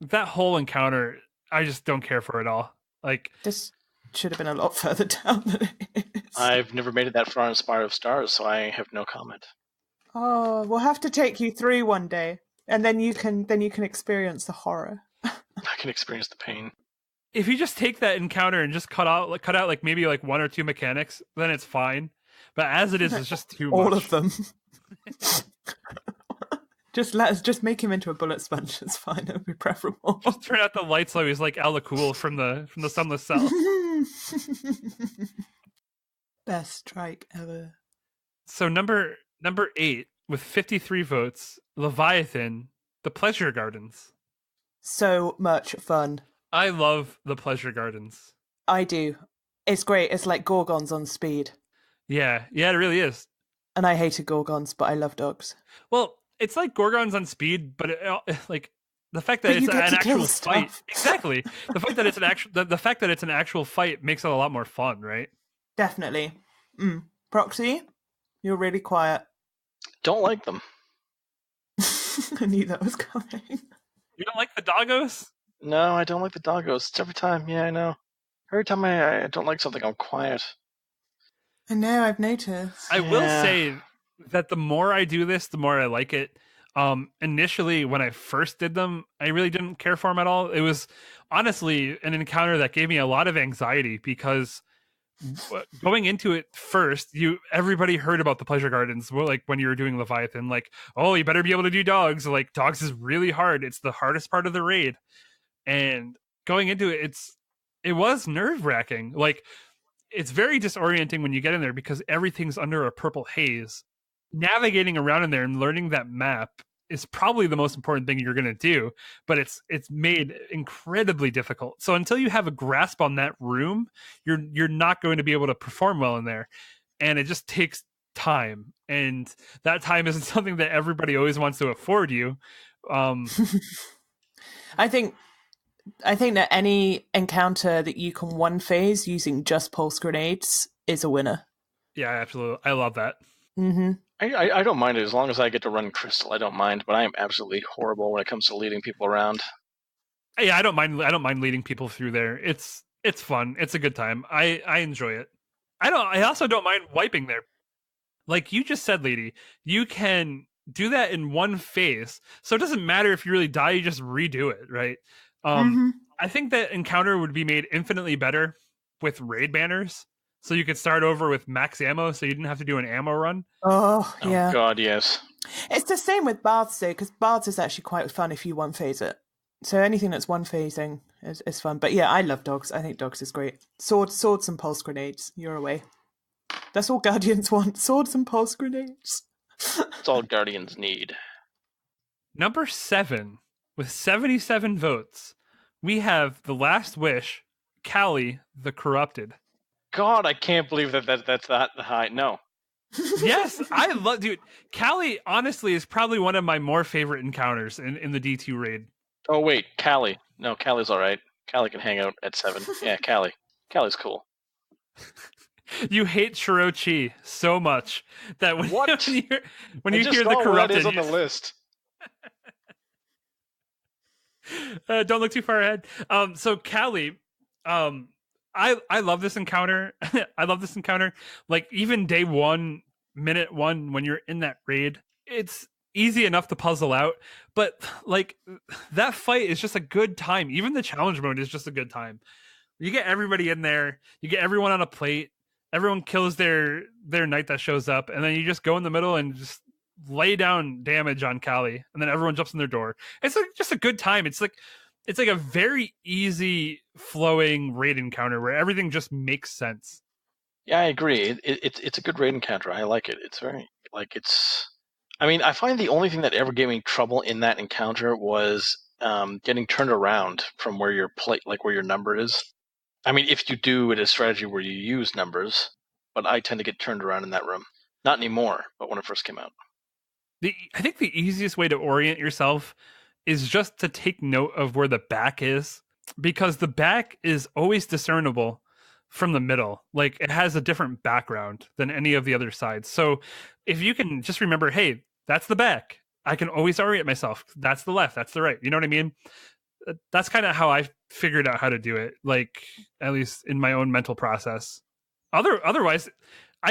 That whole encounter, I just don't care for it all. Like, This should have been a lot further down than it is. I've never made it that far in Spire of Stars, so I have no comment. Oh, we'll have to take you through one day, and then you can experience the horror. I can experience the pain. if you just take that encounter and just cut out like maybe like 1 or 2 mechanics, then it's fine. But as it is, it's just too much. All of them. Just make him into a bullet sponge. It's fine. It'll be preferable. Just turn out the lights so he's like Ala Cool from the Sunless Cell. Best strike ever. So number 8 with 53 votes, Leviathan, the Pleasure Gardens. So much fun. I love the Pleasure Gardens. I do. It's great. It's like Gorgons on speed. Yeah, it really is. And I hated Gorgons, but I love dogs. Well, it's like Gorgons on speed, but like the fact that it's an actual fight. Exactly. The fact that it's the fact that it's an actual fight makes it a lot more fun, right? Definitely. Proxy, you're really quiet. Don't like them. I knew that was coming. You don't like the doggos? No, I don't like the doggos. It's every time. Yeah, I know. Every time I don't like something, I'm quiet. I know, I've noticed. I will say that the more I do this, the more I like it. Initially, when I first did them, I really didn't care for them at all. It was honestly an encounter that gave me a lot of anxiety because going into it first, everybody heard about the Pleasure Gardens. Well, like when you were doing Leviathan, like, oh, you better be able to do dogs. Like dogs is really hard. It's the hardest part of the raid. And going into it, it was nerve-wracking. Like, it's very disorienting when you get in there because everything's under a purple haze. Navigating around in there and learning that map is probably the most important thing you're going to do, but it's made incredibly difficult. So until you have a grasp on that room, you're not going to be able to perform well in there. And it just takes time. And that time isn't something that everybody always wants to afford you. I think that any encounter that you can one phase using just pulse grenades is a winner. Yeah, absolutely. I love that. Mm-hmm. I don't mind it as long as I get to run Crystal. I don't mind, but I am absolutely horrible when it comes to leading people around. Yeah, I don't mind leading people through there. It's fun. It's a good time. I enjoy it. I also don't mind wiping there. Like you just said, Lady, you can do that in one phase. So it doesn't matter if you really die, you just redo it, right? I think that encounter would be made infinitely better with raid banners. So you could start over with max ammo, so you didn't have to do an ammo run. Oh, yeah. Oh, God, yes. It's the same with Baths, though, because Baths is actually quite fun if you one-phase it. So anything that's one-phasing is fun. But yeah, I love dogs. I think dogs is great. Swords and pulse grenades. You're away. That's all Guardians want. Swords and pulse grenades. That's all Guardians need. Number 7, with 77 votes, we have The Last Wish, Callie the Corrupted. God, I can't believe that's that high. No. Yes, I love, dude. Callie, honestly, is probably one of my more favorite encounters in the D2 raid. Oh, wait, Callie. No, Callie's all right. Callie can hang out at 7. Yeah, Callie. Callie's cool. You hate Shirochi so much that when you hear the Corrupted, what is on the list. Don't look too far ahead. So Callie, I love this encounter. I love this encounter. Like even day 1, minute 1, when you're in that raid, it's easy enough to puzzle out. But like that fight is just a good time. Even the challenge mode is just a good time. You get everybody in there. You get everyone on a plate. Everyone kills their knight that shows up, and then you just go in the middle and just lay down damage on Callie, and then everyone jumps in their door. It's like just a good time. It's like a very easy flowing raid encounter where everything just makes sense. Yeah, I agree. It's a good raid encounter. I like it. It's very I mean, I find the only thing that ever gave me trouble in that encounter was getting turned around from where your where your number is. I mean, if you do it a strategy where you use numbers, but I tend to get turned around in that room. Not anymore, but when it first came out. I think the easiest way to orient yourself is just to take note of where the back is, because the back is always discernible from the middle. Like, it has a different background than any of the other sides. So if you can just remember, hey, that's the back, I can always orient myself. That's the left, that's the right. You know what I mean? That's kind of how I figured out how to do it, like, at least in my own mental process. Otherwise,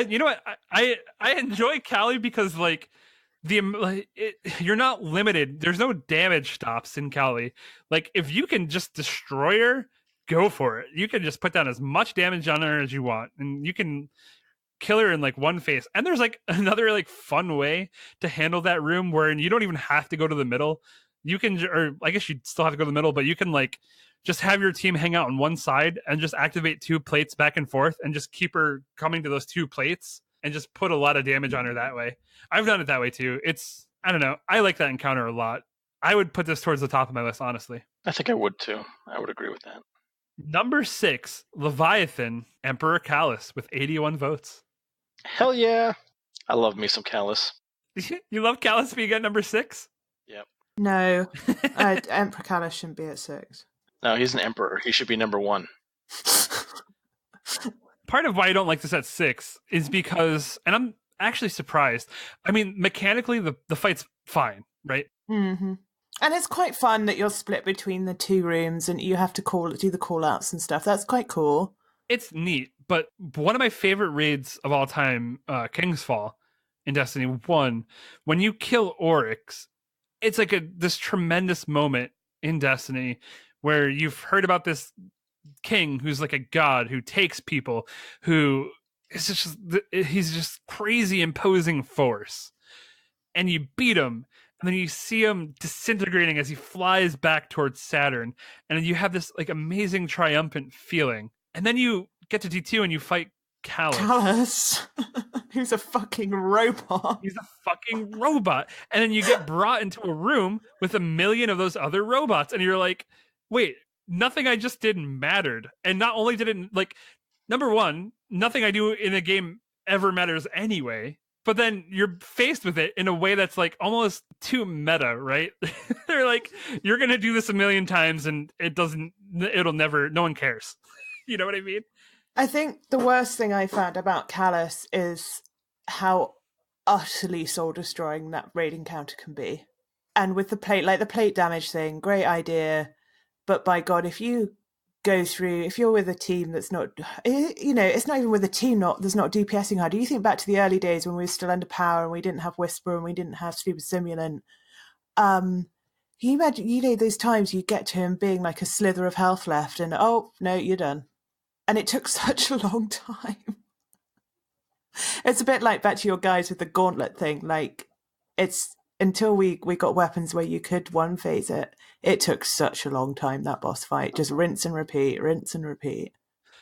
you know what? I enjoy Cali because, like, you're not limited. There's no damage stops in Cali. Like, if you can just destroy her, go for it. You can just put down as much damage on her as you want, and you can kill her in like one phase. And there's like another like fun way to handle that room wherein you don't even have to go to the middle. You can, or I guess you still have to go to the middle, but you can like just have your team hang out on one side and just activate 2 plates back and forth and just keep her coming to those 2 plates and just put a lot of damage on her that way. I've done it that way too. I don't know. I like that encounter a lot. I would put this towards the top of my list, honestly. I think I would too. I would agree with that. Number 6, Leviathan, Emperor Callus with 81 votes. Hell yeah. I love me some Callus. You love Callus being at number 6? Yep. No, Emperor Callus shouldn't be at 6. No, he's an emperor. He should be number 1. Part of why I don't like this at 6 is because, and I'm actually surprised, I mean, mechanically, the fight's fine, right? Mm-hmm. And it's quite fun that you're split between the 2 rooms and you have to do the call-outs and stuff. That's quite cool. It's neat, but one of my favorite raids of all time, King's Fall in Destiny 1, when you kill Oryx, it's like this tremendous moment in Destiny where you've heard about this king who's like a god who takes people, who is he's just crazy imposing force, and you beat him, and then you see him disintegrating as he flies back towards Saturn, and then you have this like amazing triumphant feeling, and then you get to D2 and you fight Callus. Who's a fucking robot. He's a fucking robot. And then you get brought into a room with 1 million of those other robots, and you're like, wait, nothing I just did mattered. And not only did it, like, number one, nothing I do in a game ever matters anyway, but then you're faced with it in a way that's like almost too meta, right? They're like, you're going to do this 1 million times and it'll never, no one cares. You know what I mean? I think the worst thing I found about Callus is how utterly soul-destroying that raid encounter can be. And with the plate damage thing, great idea. But by God, if you go through, if you're with a team that's not, it's not even with a team that's not DPSing hard. Do you think back to the early days when we were still under power and we didn't have Whisper and we didn't have Super Simulant? Can you imagine, those times you get to him being like a slither of health left and, oh, no, you're done. And it took such a long time. It's a bit like back to your guys with the gauntlet thing. Like, it's until we got weapons where you could one phase it. It took such a long time, that boss fight. Just rinse and repeat, rinse and repeat.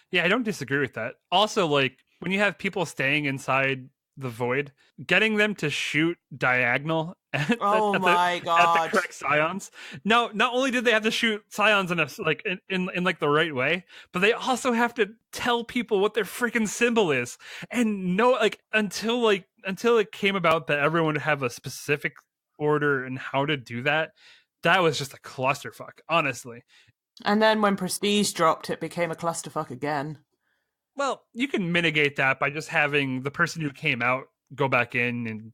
Yeah, I don't disagree with that. Also, like, when you have people staying inside the void, getting them to shoot diagonal at the correct scions. Now, not only did they have to shoot scions in like the right way, but they also have to tell people what their freaking symbol is. And until it came about that everyone would have a specific order and how to do that, that was just a clusterfuck, honestly. And then when Prestige dropped, it became a clusterfuck again. Well, you can mitigate that by just having the person who came out go back in and,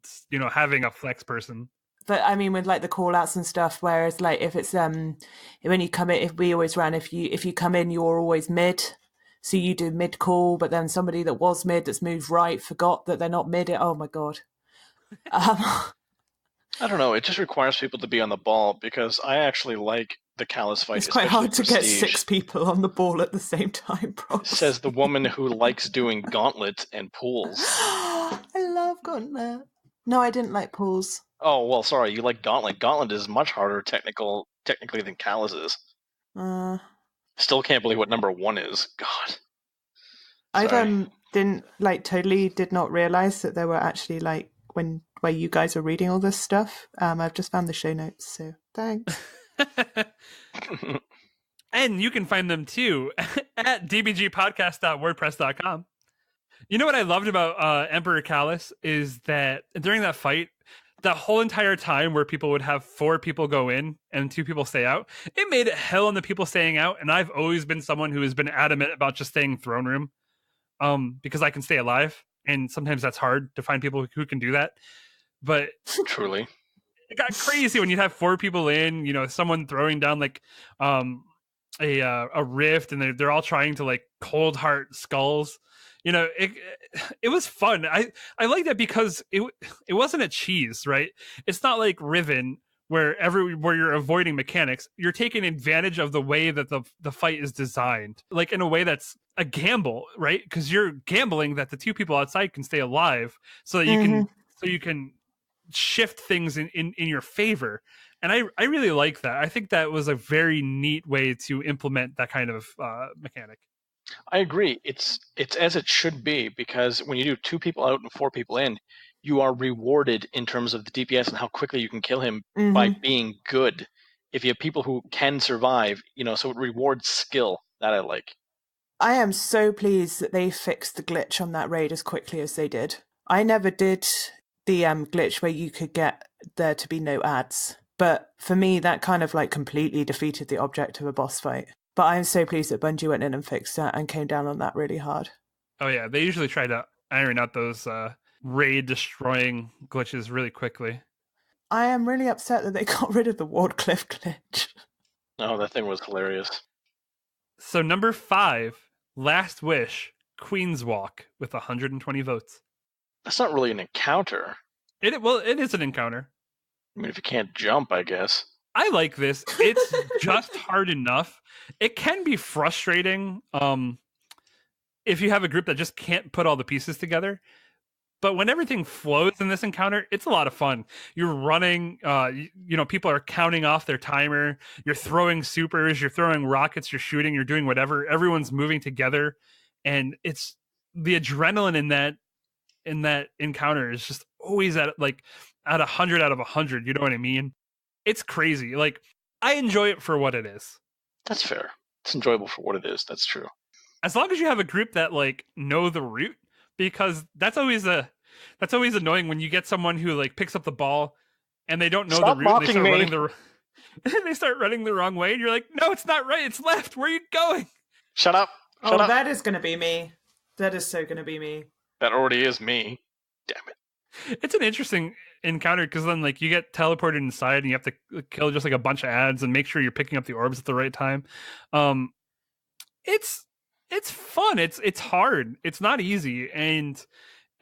having a flex person. But I mean, with like the call outs and stuff, whereas like if it's when you come in, if we always ran, if you come in, you're always mid. So you do mid call, but then somebody that was mid that's moved right forgot that they're not mid. Oh my God. I don't know. It just requires people to be on the ball, because I actually like the Callus fight. It's quite hard to get 6 people on the ball at the same time, probably. Says the woman who likes doing gauntlets and pools. I love gauntlet. No, I didn't like pools. Oh, well, sorry. You like gauntlet. Gauntlet is much harder technically than Callus is. Still can't believe what number 1 is. God. Sorry. I did not realize that there were actually like where you guys are reading all this stuff. I've just found the show notes, so thanks. And you can find them too at dbgpodcast.wordpress.com. You know what I loved about Emperor Callus is that during that fight, that whole entire time where people would have 4 people go in and 2 people stay out, it made it hell on the people staying out. And I've always been someone who has been adamant about just staying throne room, because I can stay alive. And sometimes that's hard to find people who can do that. But Truly. it got crazy when you'd have 4 people in, someone throwing down like a rift, and they're all trying to like cold heart skulls. It was fun. I like that because it wasn't a cheese, right? It's not like Riven where you're avoiding mechanics. You're taking advantage of the way that the fight is designed, like in a way that's a gamble, right? Because you're gambling that the 2 people outside can stay alive, so that you can shift things in your favor. And I really like that. I think that was a very neat way to implement that kind of mechanic. I agree. It's as it should be, because when you do 2 people out and 4 people in, you are rewarded in terms of the DPS and how quickly you can kill him by being good. If you have people who can survive, so it rewards skill. That I like. I am so pleased that they fixed the glitch on that raid as quickly as they did. I never did the glitch where you could get there to be no ads. But for me, that kind of like completely defeated the object of a boss fight. But I'm so pleased that Bungie went in and fixed that and came down on that really hard. Oh yeah, they usually try to iron out those raid destroying glitches really quickly. I am really upset that they got rid of the Wardcliff glitch. Oh, that thing was hilarious. So number 5, Last Wish, Queen's Walk with 120 votes. That's not really an encounter. It is an encounter. I mean, if you can't jump, I guess. I like this. It's just hard enough. It can be frustrating if you have a group that just can't put all the pieces together. But when everything flows in this encounter, it's a lot of fun. You're running, people are counting off their timer. You're throwing supers, you're throwing rockets, you're shooting, you're doing whatever. Everyone's moving together. And it's the adrenaline in that encounter is just always at 100 out of 100. You know what I mean? It's crazy. Like, I enjoy it for what it is. That's fair. It's enjoyable for what it is. That's true. As long as you have a group that like know the route, because that's always annoying when you get someone who like picks up the ball and they don't know Stop the route. They start running the wrong way, and you're like, no, it's not right. It's left. Where are you going? Shut up. Shut up. That is going to be me. That is so going to be me. That already is me. Damn it. It's an interesting encounter because then like you get teleported inside and you have to kill just like a bunch of ads and make sure you're picking up the orbs at the right time. It's fun. It's hard. It's not easy, and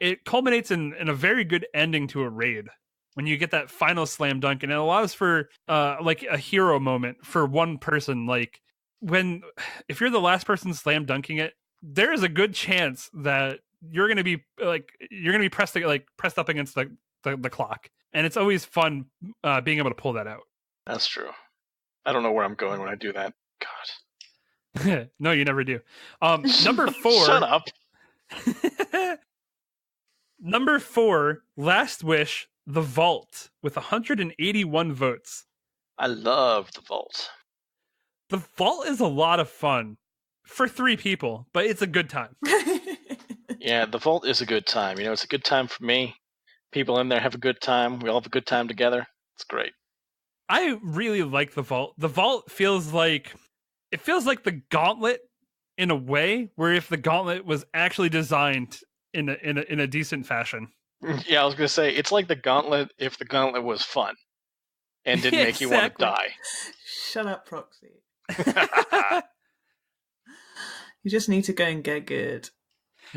it culminates in a very good ending to a raid when you get that final slam dunk, and it allows for like a hero moment for one person. Like if you're the last person slam dunking it, there is a good chance that you're gonna be pressed up against the clock, and it's always fun being able to pull that out. That's true. I don't know where I'm going when I do that. God. No, you never do. Number 4. Shut up. Number 4, Last Wish, The Vault, with 181 votes. I love The Vault. The Vault is a lot of fun for 3 people, but it's a good time. Yeah, The Vault is a good time. It's a good time for me. People in there have a good time. We all have a good time together. It's great. I really like The Vault. The Vault feels like the Gauntlet in a way, where if the Gauntlet was actually designed in a decent fashion. Yeah, I was gonna say it's like the Gauntlet if the Gauntlet was fun and didn't make you want to die. Shut up, Proxy. You just need to go and get good.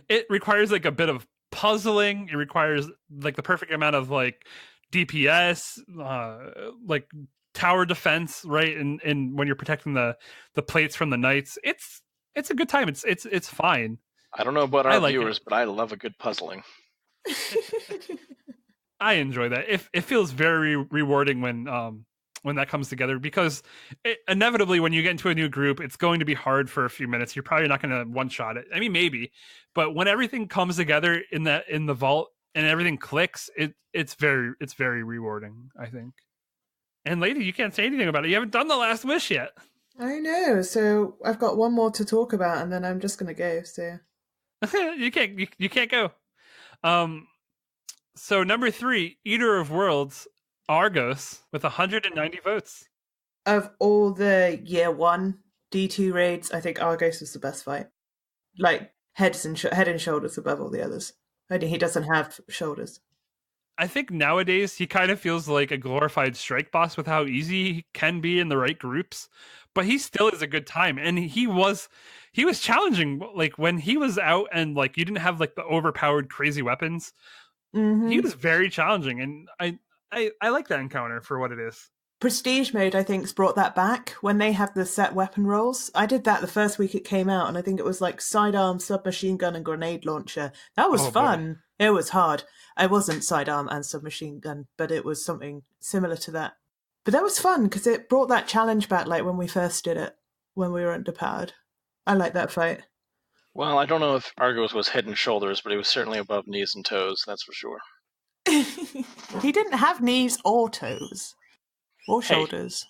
It requires like a bit of puzzling. It requires like the perfect amount of like DPS, like tower defense, right? And when you're protecting the plates from the knights, it's a good time. It's fine. I don't know about our viewers, but I love a good puzzling. I enjoy that. It feels very rewarding when that comes together, because inevitably when you get into a new group, it's going to be hard for a few minutes. You're probably not going to one shot it. I mean, maybe, but when everything comes together in the vault and everything clicks, it's very rewarding, I think. And Lady, you can't say anything about it. You haven't done the Last Wish yet. I know. So I've got one more to talk about, and then I'm just going to go. So you can't go. So number 3, Eater of Worlds, Argos, with 190 votes. Of all the year 1 D2 raids, I think Argos was the best fight. Like, head and shoulders above all the others. Only he doesn't have shoulders. I think nowadays he kind of feels like a glorified strike boss with how easy he can be in the right groups, but he still is a good time. And he was challenging, like when he was out and like you didn't have like the overpowered crazy weapons. He was very challenging, and I like that encounter for what it is. Prestige mode, I think, has brought that back when they have the set weapon rolls. I did that the first week it came out, and I think it was like sidearm, submachine gun, and grenade launcher. That was fun. Boy. It was hard. I wasn't sidearm and submachine gun, but it was something similar to that. But that was fun because it brought that challenge back, like when we first did it, when we were underpowered. I like that fight. Well, I don't know if Argos was head and shoulders, but he was certainly above knees and toes, that's for sure. He didn't have knees or toes. Or shoulders.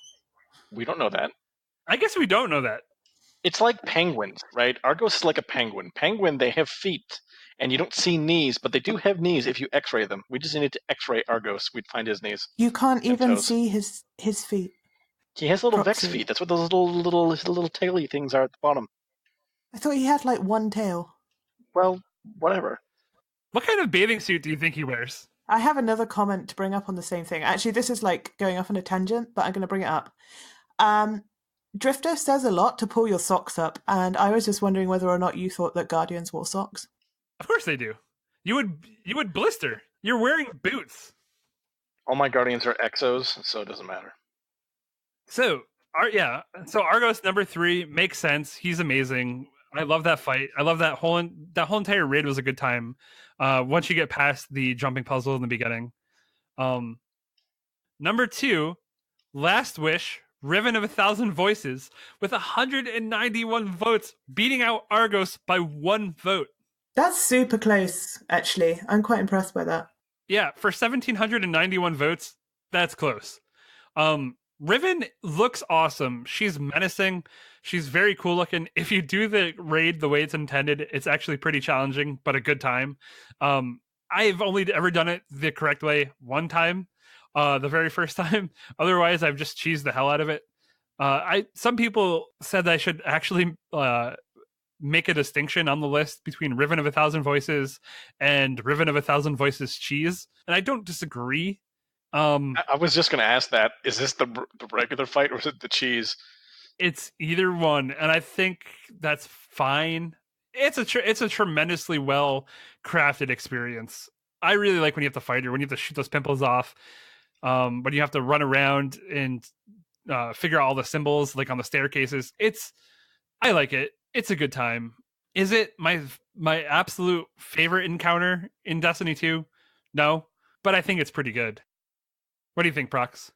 Hey, we don't know that. I guess we don't know that. It's like penguins, right? Argos is like a penguin. Penguin, they have feet, and you don't see knees, but they do have knees if you x-ray them. We just needed to x-ray Argos. We'd find his knees. You can't even see his feet. He has little Proxy. Vex feet. That's what those little taily things are at the bottom. I thought he had like one tail. Well, whatever. What kind of bathing suit do you think he wears? I have another comment to bring up on the same thing. Actually, this is like going off on a tangent, but I'm going to bring it up. Drifter says a lot to pull your socks up, and I was just wondering whether or not you thought that Guardians wore socks. Of course they do. You would blister. You're wearing boots. All my Guardians are exos, so it doesn't matter. So Argos number 3 makes sense. He's amazing. I love that fight. I love that whole entire raid was a good time. Once you get past the jumping puzzle in the beginning. Number 2, Last Wish, Riven of 1,000 Voices, with 191 votes, beating out Argos by 1 vote. That's super close, actually. I'm quite impressed by that. Yeah, for 1,791 votes, that's close. Riven looks awesome. She's menacing. She's very cool looking. If you do the raid the way it's intended, it's actually pretty challenging, but a good time. I've only ever done it the correct way one time, the very first time. Otherwise, I've just cheesed the hell out of it. Some people said that I should actually make a distinction on the list between Riven of 1,000 Voices and Riven of 1,000 Voices cheese, and I don't disagree. I was just going to ask that. Is this the regular fight or is it the cheese? It's either one, and I think that's fine. It's a tremendously well crafted experience. I really like when you have to fight her, when you have to shoot those pimples off, when you have to run around and figure out all the symbols like on the staircases. I like it. It's a good time. Is it my absolute favorite encounter in Destiny 2? No, but I think it's pretty good. What do you think, Prox?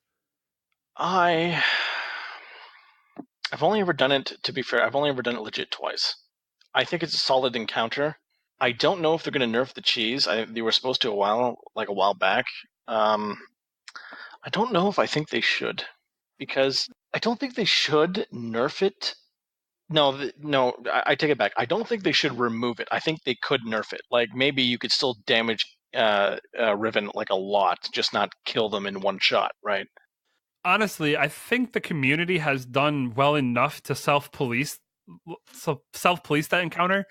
I've only ever done it, to be fair, I've only ever done it legit twice. I think it's a solid encounter. I don't know if they're going to nerf the cheese. They were supposed to a while back. I don't know if I think they should, because I don't think they should nerf it. No, I take it back. I don't think they should remove it. I think they could nerf it. Like, maybe you could still damage Riven like a lot, just not kill them in one shot, right? Honestly, I think the community has done well enough to self-police that encounter,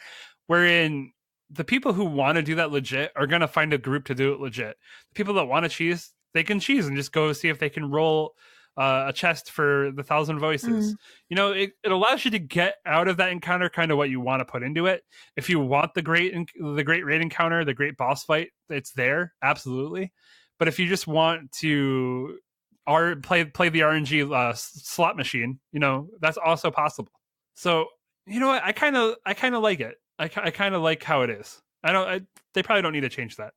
wherein the people who want to do that legit are going to find a group to do it legit. The people that want to cheese, they can cheese and just go see if they can roll a chest for the 1,000 Voices. You know, it allows you to get out of that encounter kind of what you want to put into it. If you want the great raid encounter, the great boss fight, it's there, absolutely. But if you just want to play the RNG slot machine, you know, that's also possible. So, you know what, I kind of like it. I kind of like how it is. They probably don't need to change that.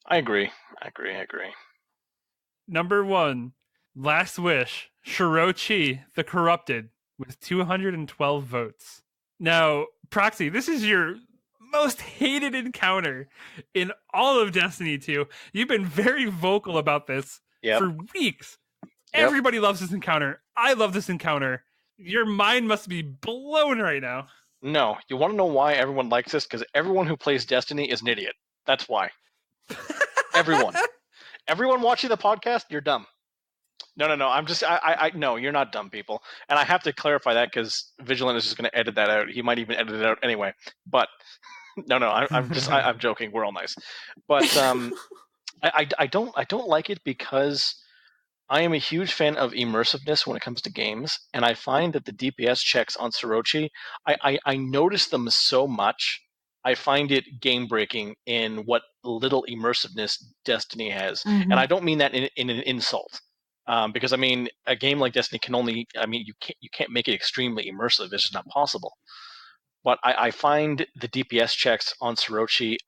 I agree. Number 1, Last Wish, Shirochi the Corrupted, with 212 votes. Now, Proxy, this is your most hated encounter in all of Destiny 2. You've been very vocal about this for weeks. Yep. Everybody loves this encounter. I love this encounter. Your mind must be blown right now. No, you want to know why everyone likes this? Because everyone who plays Destiny is an idiot. That's why. Everyone watching the podcast, you're dumb. No. No, you're not dumb, people. And I have to clarify that because Vigilant is just going to edit that out. He might even edit it out anyway. But no, I'm joking. We're all nice. But I don't like it because I am a huge fan of immersiveness when it comes to games, and I find that the DPS checks on Sorochi, I notice them so much. I find it game breaking in what little immersiveness Destiny has, and I don't mean that in an insult, because I mean a game like Destiny can only, I mean you can't make it extremely immersive. It's just not possible. But I find the DPS checks on Sorochi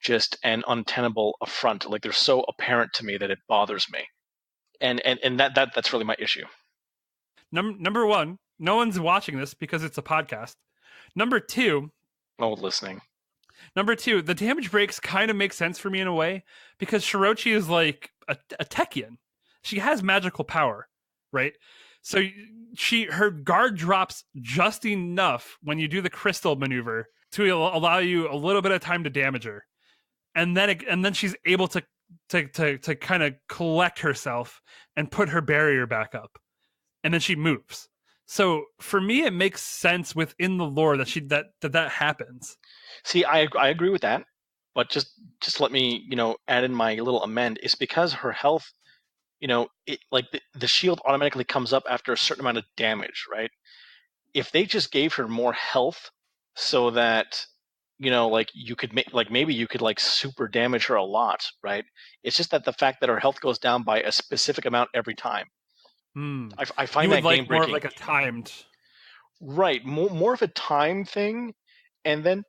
just an untenable affront. Like they're so apparent to me that it bothers me. And that's really my issue. Number one, no one's watching this because it's a podcast. Number two, listening. Number two, the damage breaks kind of make sense for me in a way because Shirochi is like a Techian. She has magical power, right? So her guard drops just enough when you do the crystal maneuver to allow you a little bit of time to damage her, and then she's able to kind of collect herself and put her barrier back up, and then she moves. So for me, it makes sense within the lore that that happens. See, I agree with that, but just let me add in my little amend. It's because her health, it like the shield automatically comes up after a certain amount of damage, right? If they just gave her more health, so that like you could maybe you could like super damage her a lot, right? It's just that the fact that her health goes down by a specific amount every time. I find that game breaking. More of like a timed, right? More of a time thing, and then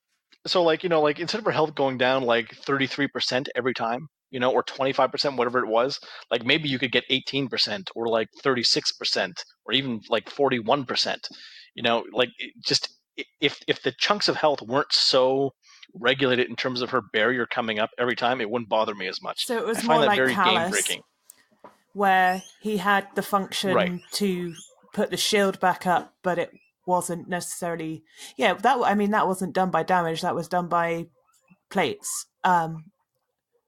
so like instead of her health going down like 33% every time, or 25%, whatever it was, like maybe you could get 18% or like 36% or even like 41%. Like just if the chunks of health weren't so regulated in terms of her barrier coming up every time, it wouldn't bother me as much. So it was more like very Callus, where he had the function to put the shield back up, but it wasn't necessarily. Yeah, that wasn't done by damage. That was done by plates,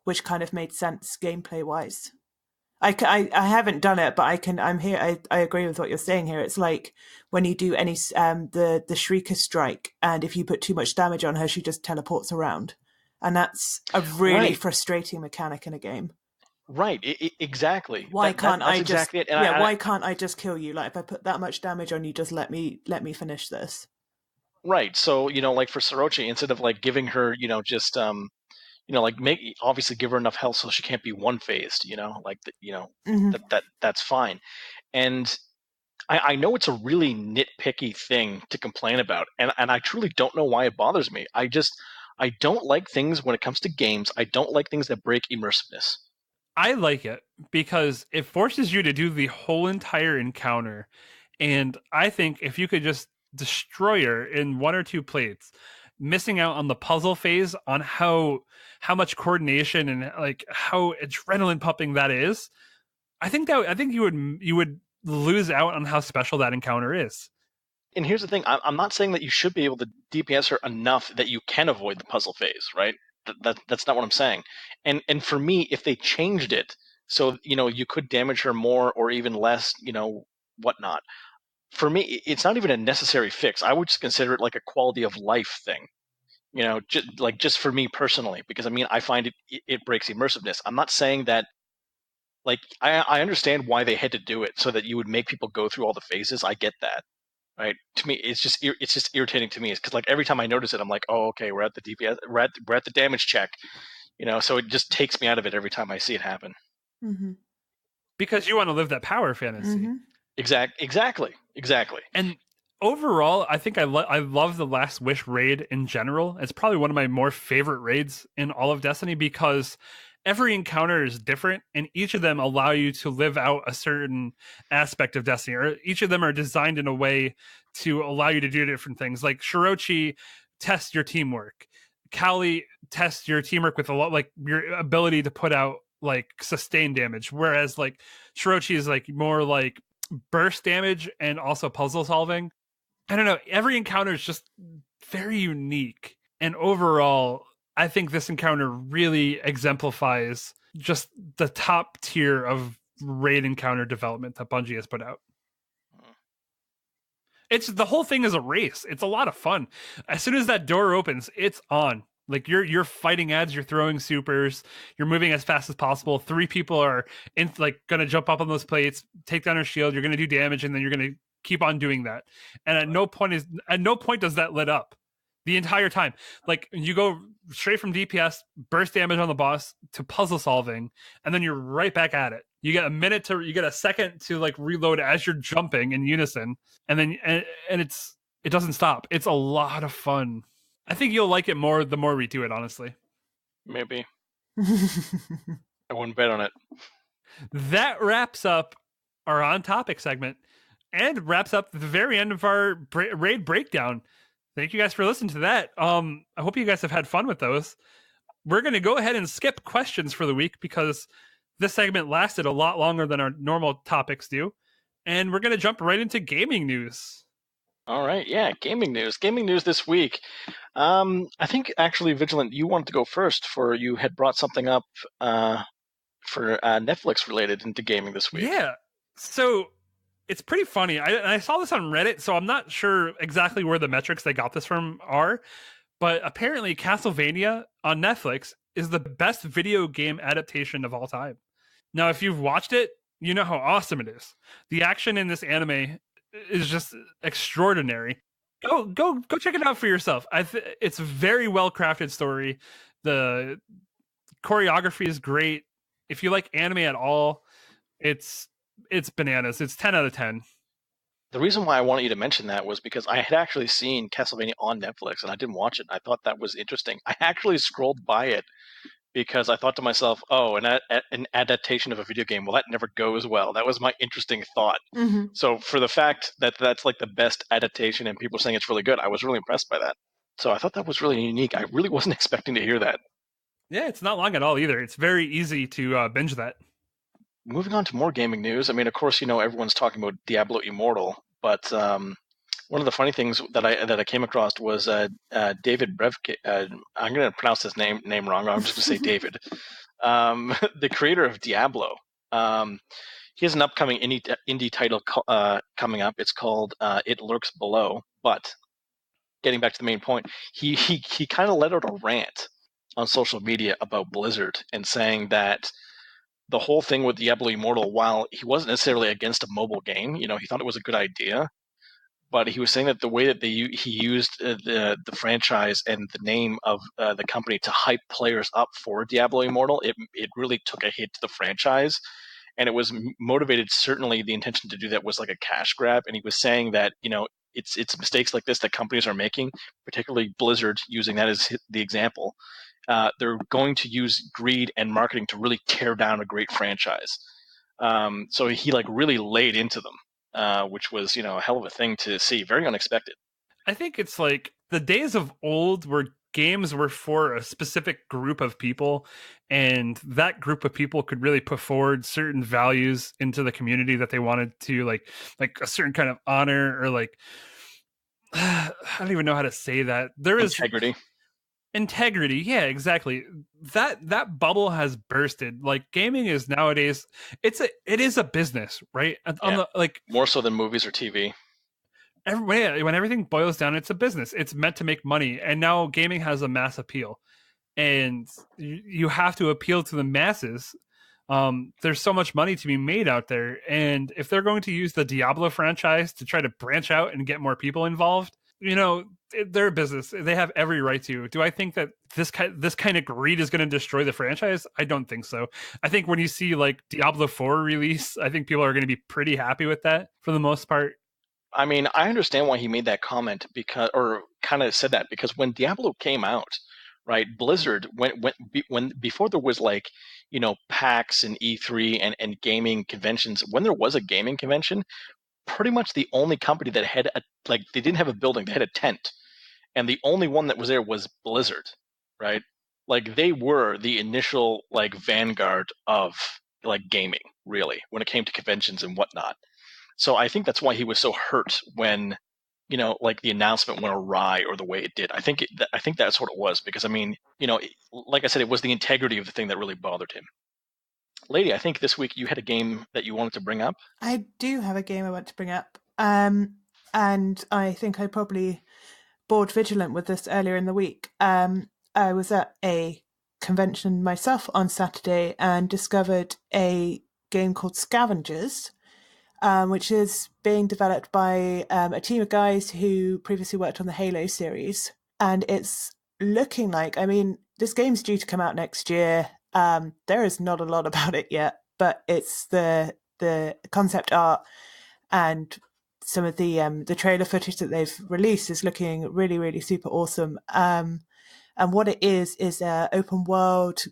which kind of made sense gameplay wise. I haven't done it, but I'm here. I agree with what you're saying here. It's like when you do any the Shrieker strike, and if you put too much damage on her, she just teleports around, and that's a really frustrating mechanic in a game. Right, exactly. Why can't I just kill you? Like if I put that much damage on you, just let me finish this. Right. So like for Sorochi, instead of like giving her just like obviously give her enough health so she can't be one phased. That's fine. And I know it's a really nitpicky thing to complain about, and I truly don't know why it bothers me. I don't like things when it comes to games. I don't like things that break immersiveness. I like it because it forces you to do the whole entire encounter. And I think if you could just destroy her in one or two plates, missing out on the puzzle phase, on how much coordination and like how adrenaline pumping that is, I think you would lose out on how special that encounter is. And here's the thing, I'm not saying that you should be able to DPS her enough that you can avoid the puzzle phase, right? That's not what I'm saying. And for me, if they changed it so you could damage her more or even less, whatnot. For me, it's not even a necessary fix. I would just consider it like a quality of life thing. Just for me personally, because I find it breaks immersiveness. I'm not saying that. Like I understand why they had to do it so that you would make people go through all the phases. I get that. Right, to me, it's just irritating to me. It's because like every time I notice it, I'm like, oh, okay, we're at the DPS, we're at the damage check, So it just takes me out of it every time I see it happen. Mm-hmm. Because you want to live that power fantasy. Mm-hmm. Exactly. And overall, I think I love the Last Wish raid in general. It's probably one of my more favorite raids in all of Destiny because every encounter is different, and each of them allow you to live out a certain aspect of Destiny, or each of them are designed in a way to allow you to do different things. Like Shirochi tests your teamwork. Kali tests your teamwork with a lot, like your ability to put out like sustained damage. Whereas like Shirochi is like more like burst damage and also puzzle solving. I don't know. Every encounter is just very unique. And overall, I think this encounter really exemplifies just the top tier of raid encounter development that Bungie has put out. It's the whole thing is a race. It's a lot of fun. As soon as that door opens, it's on. Like you're fighting ads, you're throwing supers, you're moving as fast as possible. 3 people are gonna jump up on those plates, take down her shield. You're gonna do damage, and then you're gonna keep on doing that. And at no point does that let up. The entire time, like you go straight from DPS, burst damage on the boss to puzzle solving, and then you're right back at it. You get a second to like reload as you're jumping in unison, and then and it doesn't stop. It's a lot of fun. I think you'll like it more the more we do it, honestly. Maybe. I wouldn't bet on it. That wraps up our on topic segment and wraps up the very end of our raid breakdown. Thank you guys for listening to that. I hope you guys have had fun with those. We're going to go ahead and skip questions for the week because this segment lasted a lot longer than our normal topics do. And we're going to jump right into gaming news. All right. Yeah. Gaming news. Gaming news this week. I think actually, Vigilant, you wanted to go first you had brought something up for Netflix related into gaming this week. Yeah. So it's pretty funny. I saw this on Reddit, so I'm not sure exactly where the metrics they got this from are, but apparently Castlevania on Netflix is the best video game adaptation of all time. Now, if you've watched it, you know how awesome it is. The action in this anime is just extraordinary. Go check it out for yourself. It's a very well crafted story. The choreography is great. If you like anime at all, it's bananas. It's 10 out of 10. The reason why I wanted you to mention that was because I had actually seen Castlevania on Netflix and I didn't watch it. I thought that was interesting. I actually scrolled by it because I thought to myself, oh, an adaptation of a video game, well, that never goes well. That was my interesting thought. Mm-hmm. So for the fact that that's like the best adaptation and people saying it's really good, I was really impressed by that. So I thought that was really unique. I really wasn't expecting to hear that. Yeah, it's not long at all either. It's very easy to binge that. Moving on to more gaming news. I mean, of course, everyone's talking about Diablo Immortal, but one of the funny things that I came across was David Brevke. I'm going to pronounce his name wrong. I'm just going to say David, the creator of Diablo. He has an upcoming indie title coming up. It's called It Lurks Below. But getting back to the main point, he kind of let out a rant on social media about Blizzard and saying that the whole thing with Diablo Immortal, while he wasn't necessarily against a mobile game, he thought it was a good idea. But he was saying that the way that he used the franchise and the name of the company to hype players up for Diablo Immortal, it really took a hit to the franchise. And it was motivated, certainly the intention to do that was like a cash grab. And he was saying that, it's mistakes like this that companies are making, particularly Blizzard, using that as the example. They're going to use greed and marketing to really tear down a great franchise. So he really laid into them, which was, a hell of a thing to see. Very unexpected. I think it's like the days of old where games were for a specific group of people, and that group of people could really put forward certain values into the community that they wanted to like a certain kind of honor or like, I don't even know how to say that. There is integrity. Yeah, exactly. That bubble has bursted. Like gaming is nowadays, it is a business, right? More so than movies or TV. When everything boils down, it's a business. It's meant to make money, and now gaming has a mass appeal, and you have to appeal to the masses. There's so much money to be made out there, and if they're going to use the Diablo franchise to try to branch out and get more people involved, they're a business. They have every right to. Do I think that this kind of greed is going to destroy the franchise? I don't think so. I think when you see like Diablo 4 release, I think people are going to be pretty happy with that for the most part. I mean, I understand why he made that comment or kind of said that, because when Diablo came out, right, Blizzard when before there was like, PAX and E3 and gaming conventions, when there was a gaming convention, pretty much the only company that had they didn't have a building, they had a tent. And the only one that was there was Blizzard, right? Like they were the initial vanguard of gaming, really, when it came to conventions and whatnot. So I think that's why he was so hurt when, like the announcement went awry or the way it did. I think that's what it was, because I mean, like I said, it was the integrity of the thing that really bothered him. Lady, I think this week you had a game that you wanted to bring up. I do have a game I want to bring up, and I think I probably bored Vigilant with this earlier in the week. I was at a convention myself on Saturday and discovered a game called Scavengers, which is being developed by a team of guys who previously worked on the Halo series. And it's looking like, I mean, this game's due to come out next year. There is not a lot about it yet, but it's the concept art and some of the trailer footage that they've released is looking really, really super awesome. And what it is an open world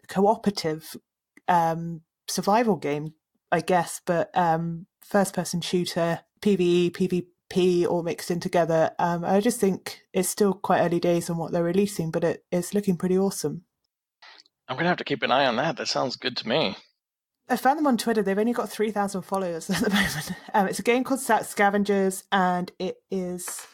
cooperative survival game, I guess, but first person shooter, PvE, PvP all mixed in together. I just think it's still quite early days on what they're releasing, but it's looking pretty awesome. I'm going to have to keep an eye on that. That sounds good to me. I found them on Twitter. They've only got 3,000 followers at the moment. It's a game called Scavengers, and it is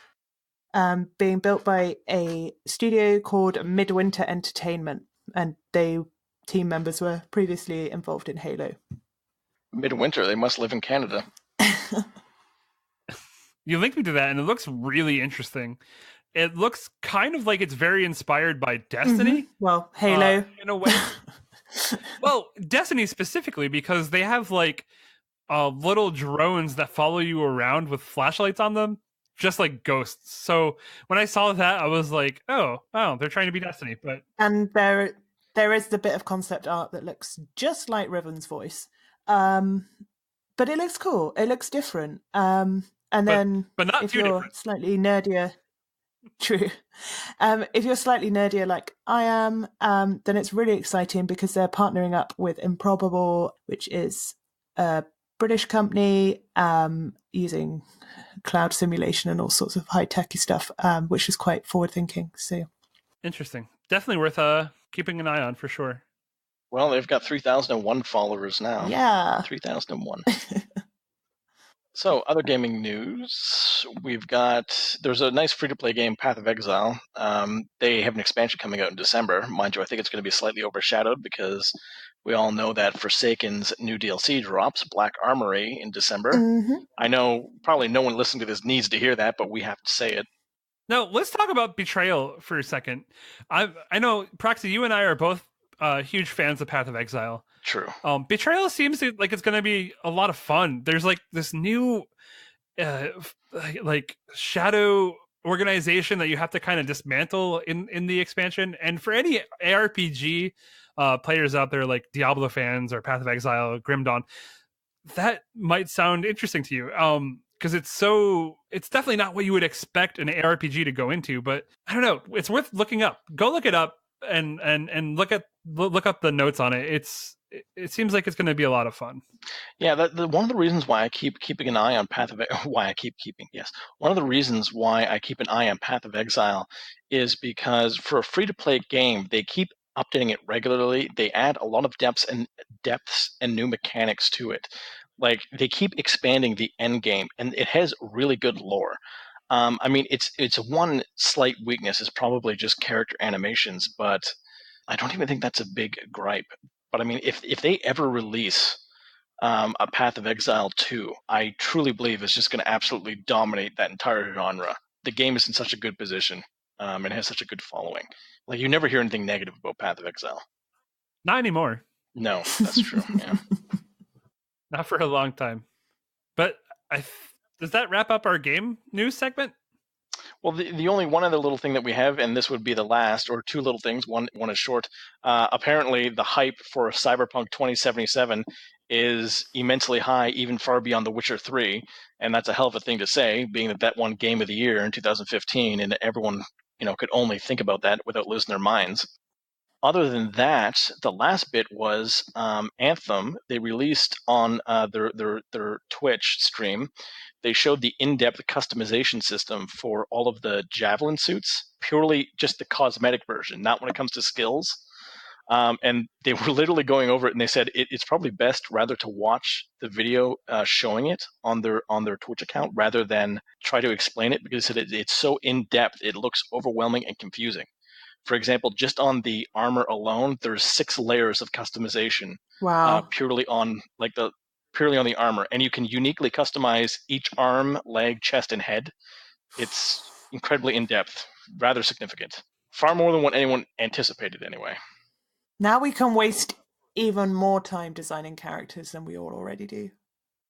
being built by a studio called Midwinter Entertainment, and team members were previously involved in Halo. Midwinter, they must live in Canada. You linked me to that, and it looks really interesting. It looks kind of like it's very inspired by Destiny. Mm-hmm. Well, Halo. In a way. Well, Destiny specifically, because they have like little drones that follow you around with flashlights on them, just like ghosts. So when I saw that, I was like, oh, they're trying to be Destiny. And there is the bit of concept art that looks just like Riven's voice. But it looks cool. It looks different. But not if you're different. Slightly nerdier, true. If you're slightly nerdier like I am, then it's really exciting because they're partnering up with Improbable, which is a British company using cloud simulation and all sorts of high-techy stuff, which is quite forward-thinking. So interesting. Definitely worth keeping an eye on for sure. Well, they've got 3,001 followers now. Yeah. 3,001. So, other gaming news. There's a nice free-to-play game, Path of Exile. They have an expansion coming out in December. Mind you, I think it's going to be slightly overshadowed because we all know that Forsaken's new DLC drops, Black Armory, in December. Mm-hmm. I know probably no one listening to this needs to hear that, but we have to say it. No, let's talk about Betrayal for a second. I know, Proxy, you and I are both huge fans of Path of Exile. True. Betrayal seems like it's going to be a lot of fun. There's like this new like shadow organization that you have to kind of dismantle in the expansion. And for any ARPG players out there, like Diablo fans or Path of Exile, Grim Dawn, that might sound interesting to you. Because it's definitely not what you would expect an ARPG to go into, but I don't know. It's worth looking up. Go look it up and look up the notes on it. It seems like it's going to be a lot of fun. Yeah, one of the reasons why I keep keeping an eye on one of the reasons why I keep an eye on Path of Exile is because for a free-to-play game, they keep updating it regularly. They add a lot of depths and new mechanics to it. Like, they keep expanding the end game, and it has really good lore. I mean, it's one slight weakness is probably just character animations, but I don't even think that's a big gripe. But I mean, if they ever release a Path of Exile 2, I truly believe it's just going to absolutely dominate that entire genre. The game is in such a good position and has such a good following. Like, you never hear anything negative about Path of Exile. Not anymore. No, that's true. Yeah. Not for a long time. But does that wrap up our game news segment? Well, the only one other little thing that we have, and this would be the last, or two little things. One is short. Apparently, the hype for Cyberpunk 2077 is immensely high, even far beyond The Witcher 3, and that's a hell of a thing to say, being that won Game of the Year in 2015, and everyone could only think about that without losing their minds. Other than that, the last bit was Anthem. They released on their Twitch stream. They showed the in-depth customization system for all of the Javelin suits, purely just the cosmetic version, not when it comes to skills. And they were literally going over it, and they said it's probably best rather to watch the video showing it on their Twitch account rather than try to explain it, because it's so in depth, it looks overwhelming and confusing. For example, just on the armor alone, there's 6 layers of customization. Wow. Purely on the armor, and you can uniquely customize each arm, leg, chest, and head. It's incredibly in depth, rather significant, far more than what anyone anticipated, anyway. Now we can waste even more time designing characters than we all already do.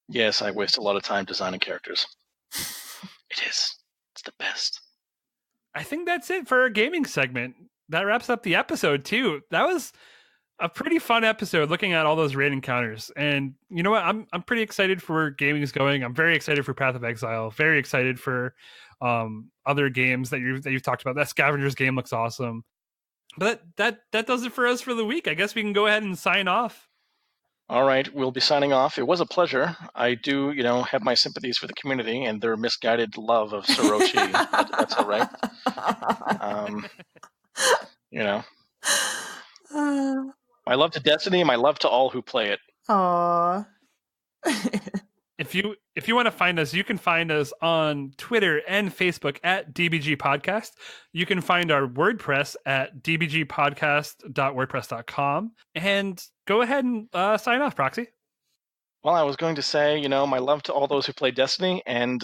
Yes, I waste a lot of time designing characters. It's the best. I think that's it for our gaming segment. That wraps up the episode too. That was a pretty fun episode, looking at all those raid encounters. And you know what? I'm pretty excited for where gaming is going. I'm very excited for Path of Exile. Very excited for other games that you've talked about. That Scavengers game looks awesome. But that does it for us for the week. I guess we can go ahead and sign off. All right, we'll be signing off. It was a pleasure. I do, have my sympathies for the community and their misguided love of Sorochi. That's all right. My love to Destiny, my love to all who play it. Aww. If you want to find us, you can find us on Twitter and Facebook at DBG Podcast. You can find our WordPress at dbgpodcast.wordpress.com. And go ahead and sign off, Proxy. Well, I was going to say, my love to all those who play Destiny, and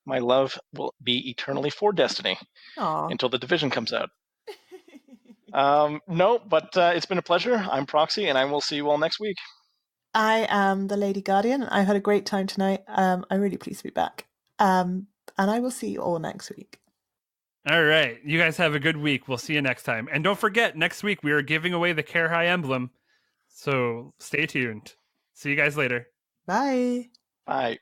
my love will be eternally for Destiny until the Division comes out. No, but it's been a pleasure. I'm Proxy, and I will see you all next week. I am the Lady Guardian. I had a great time tonight. I'm really pleased to be back. And I will see you all next week. All right. You guys have a good week. We'll see you next time. And don't forget, next week we are giving away the Care High emblem. So stay tuned. See you guys later. Bye. Bye.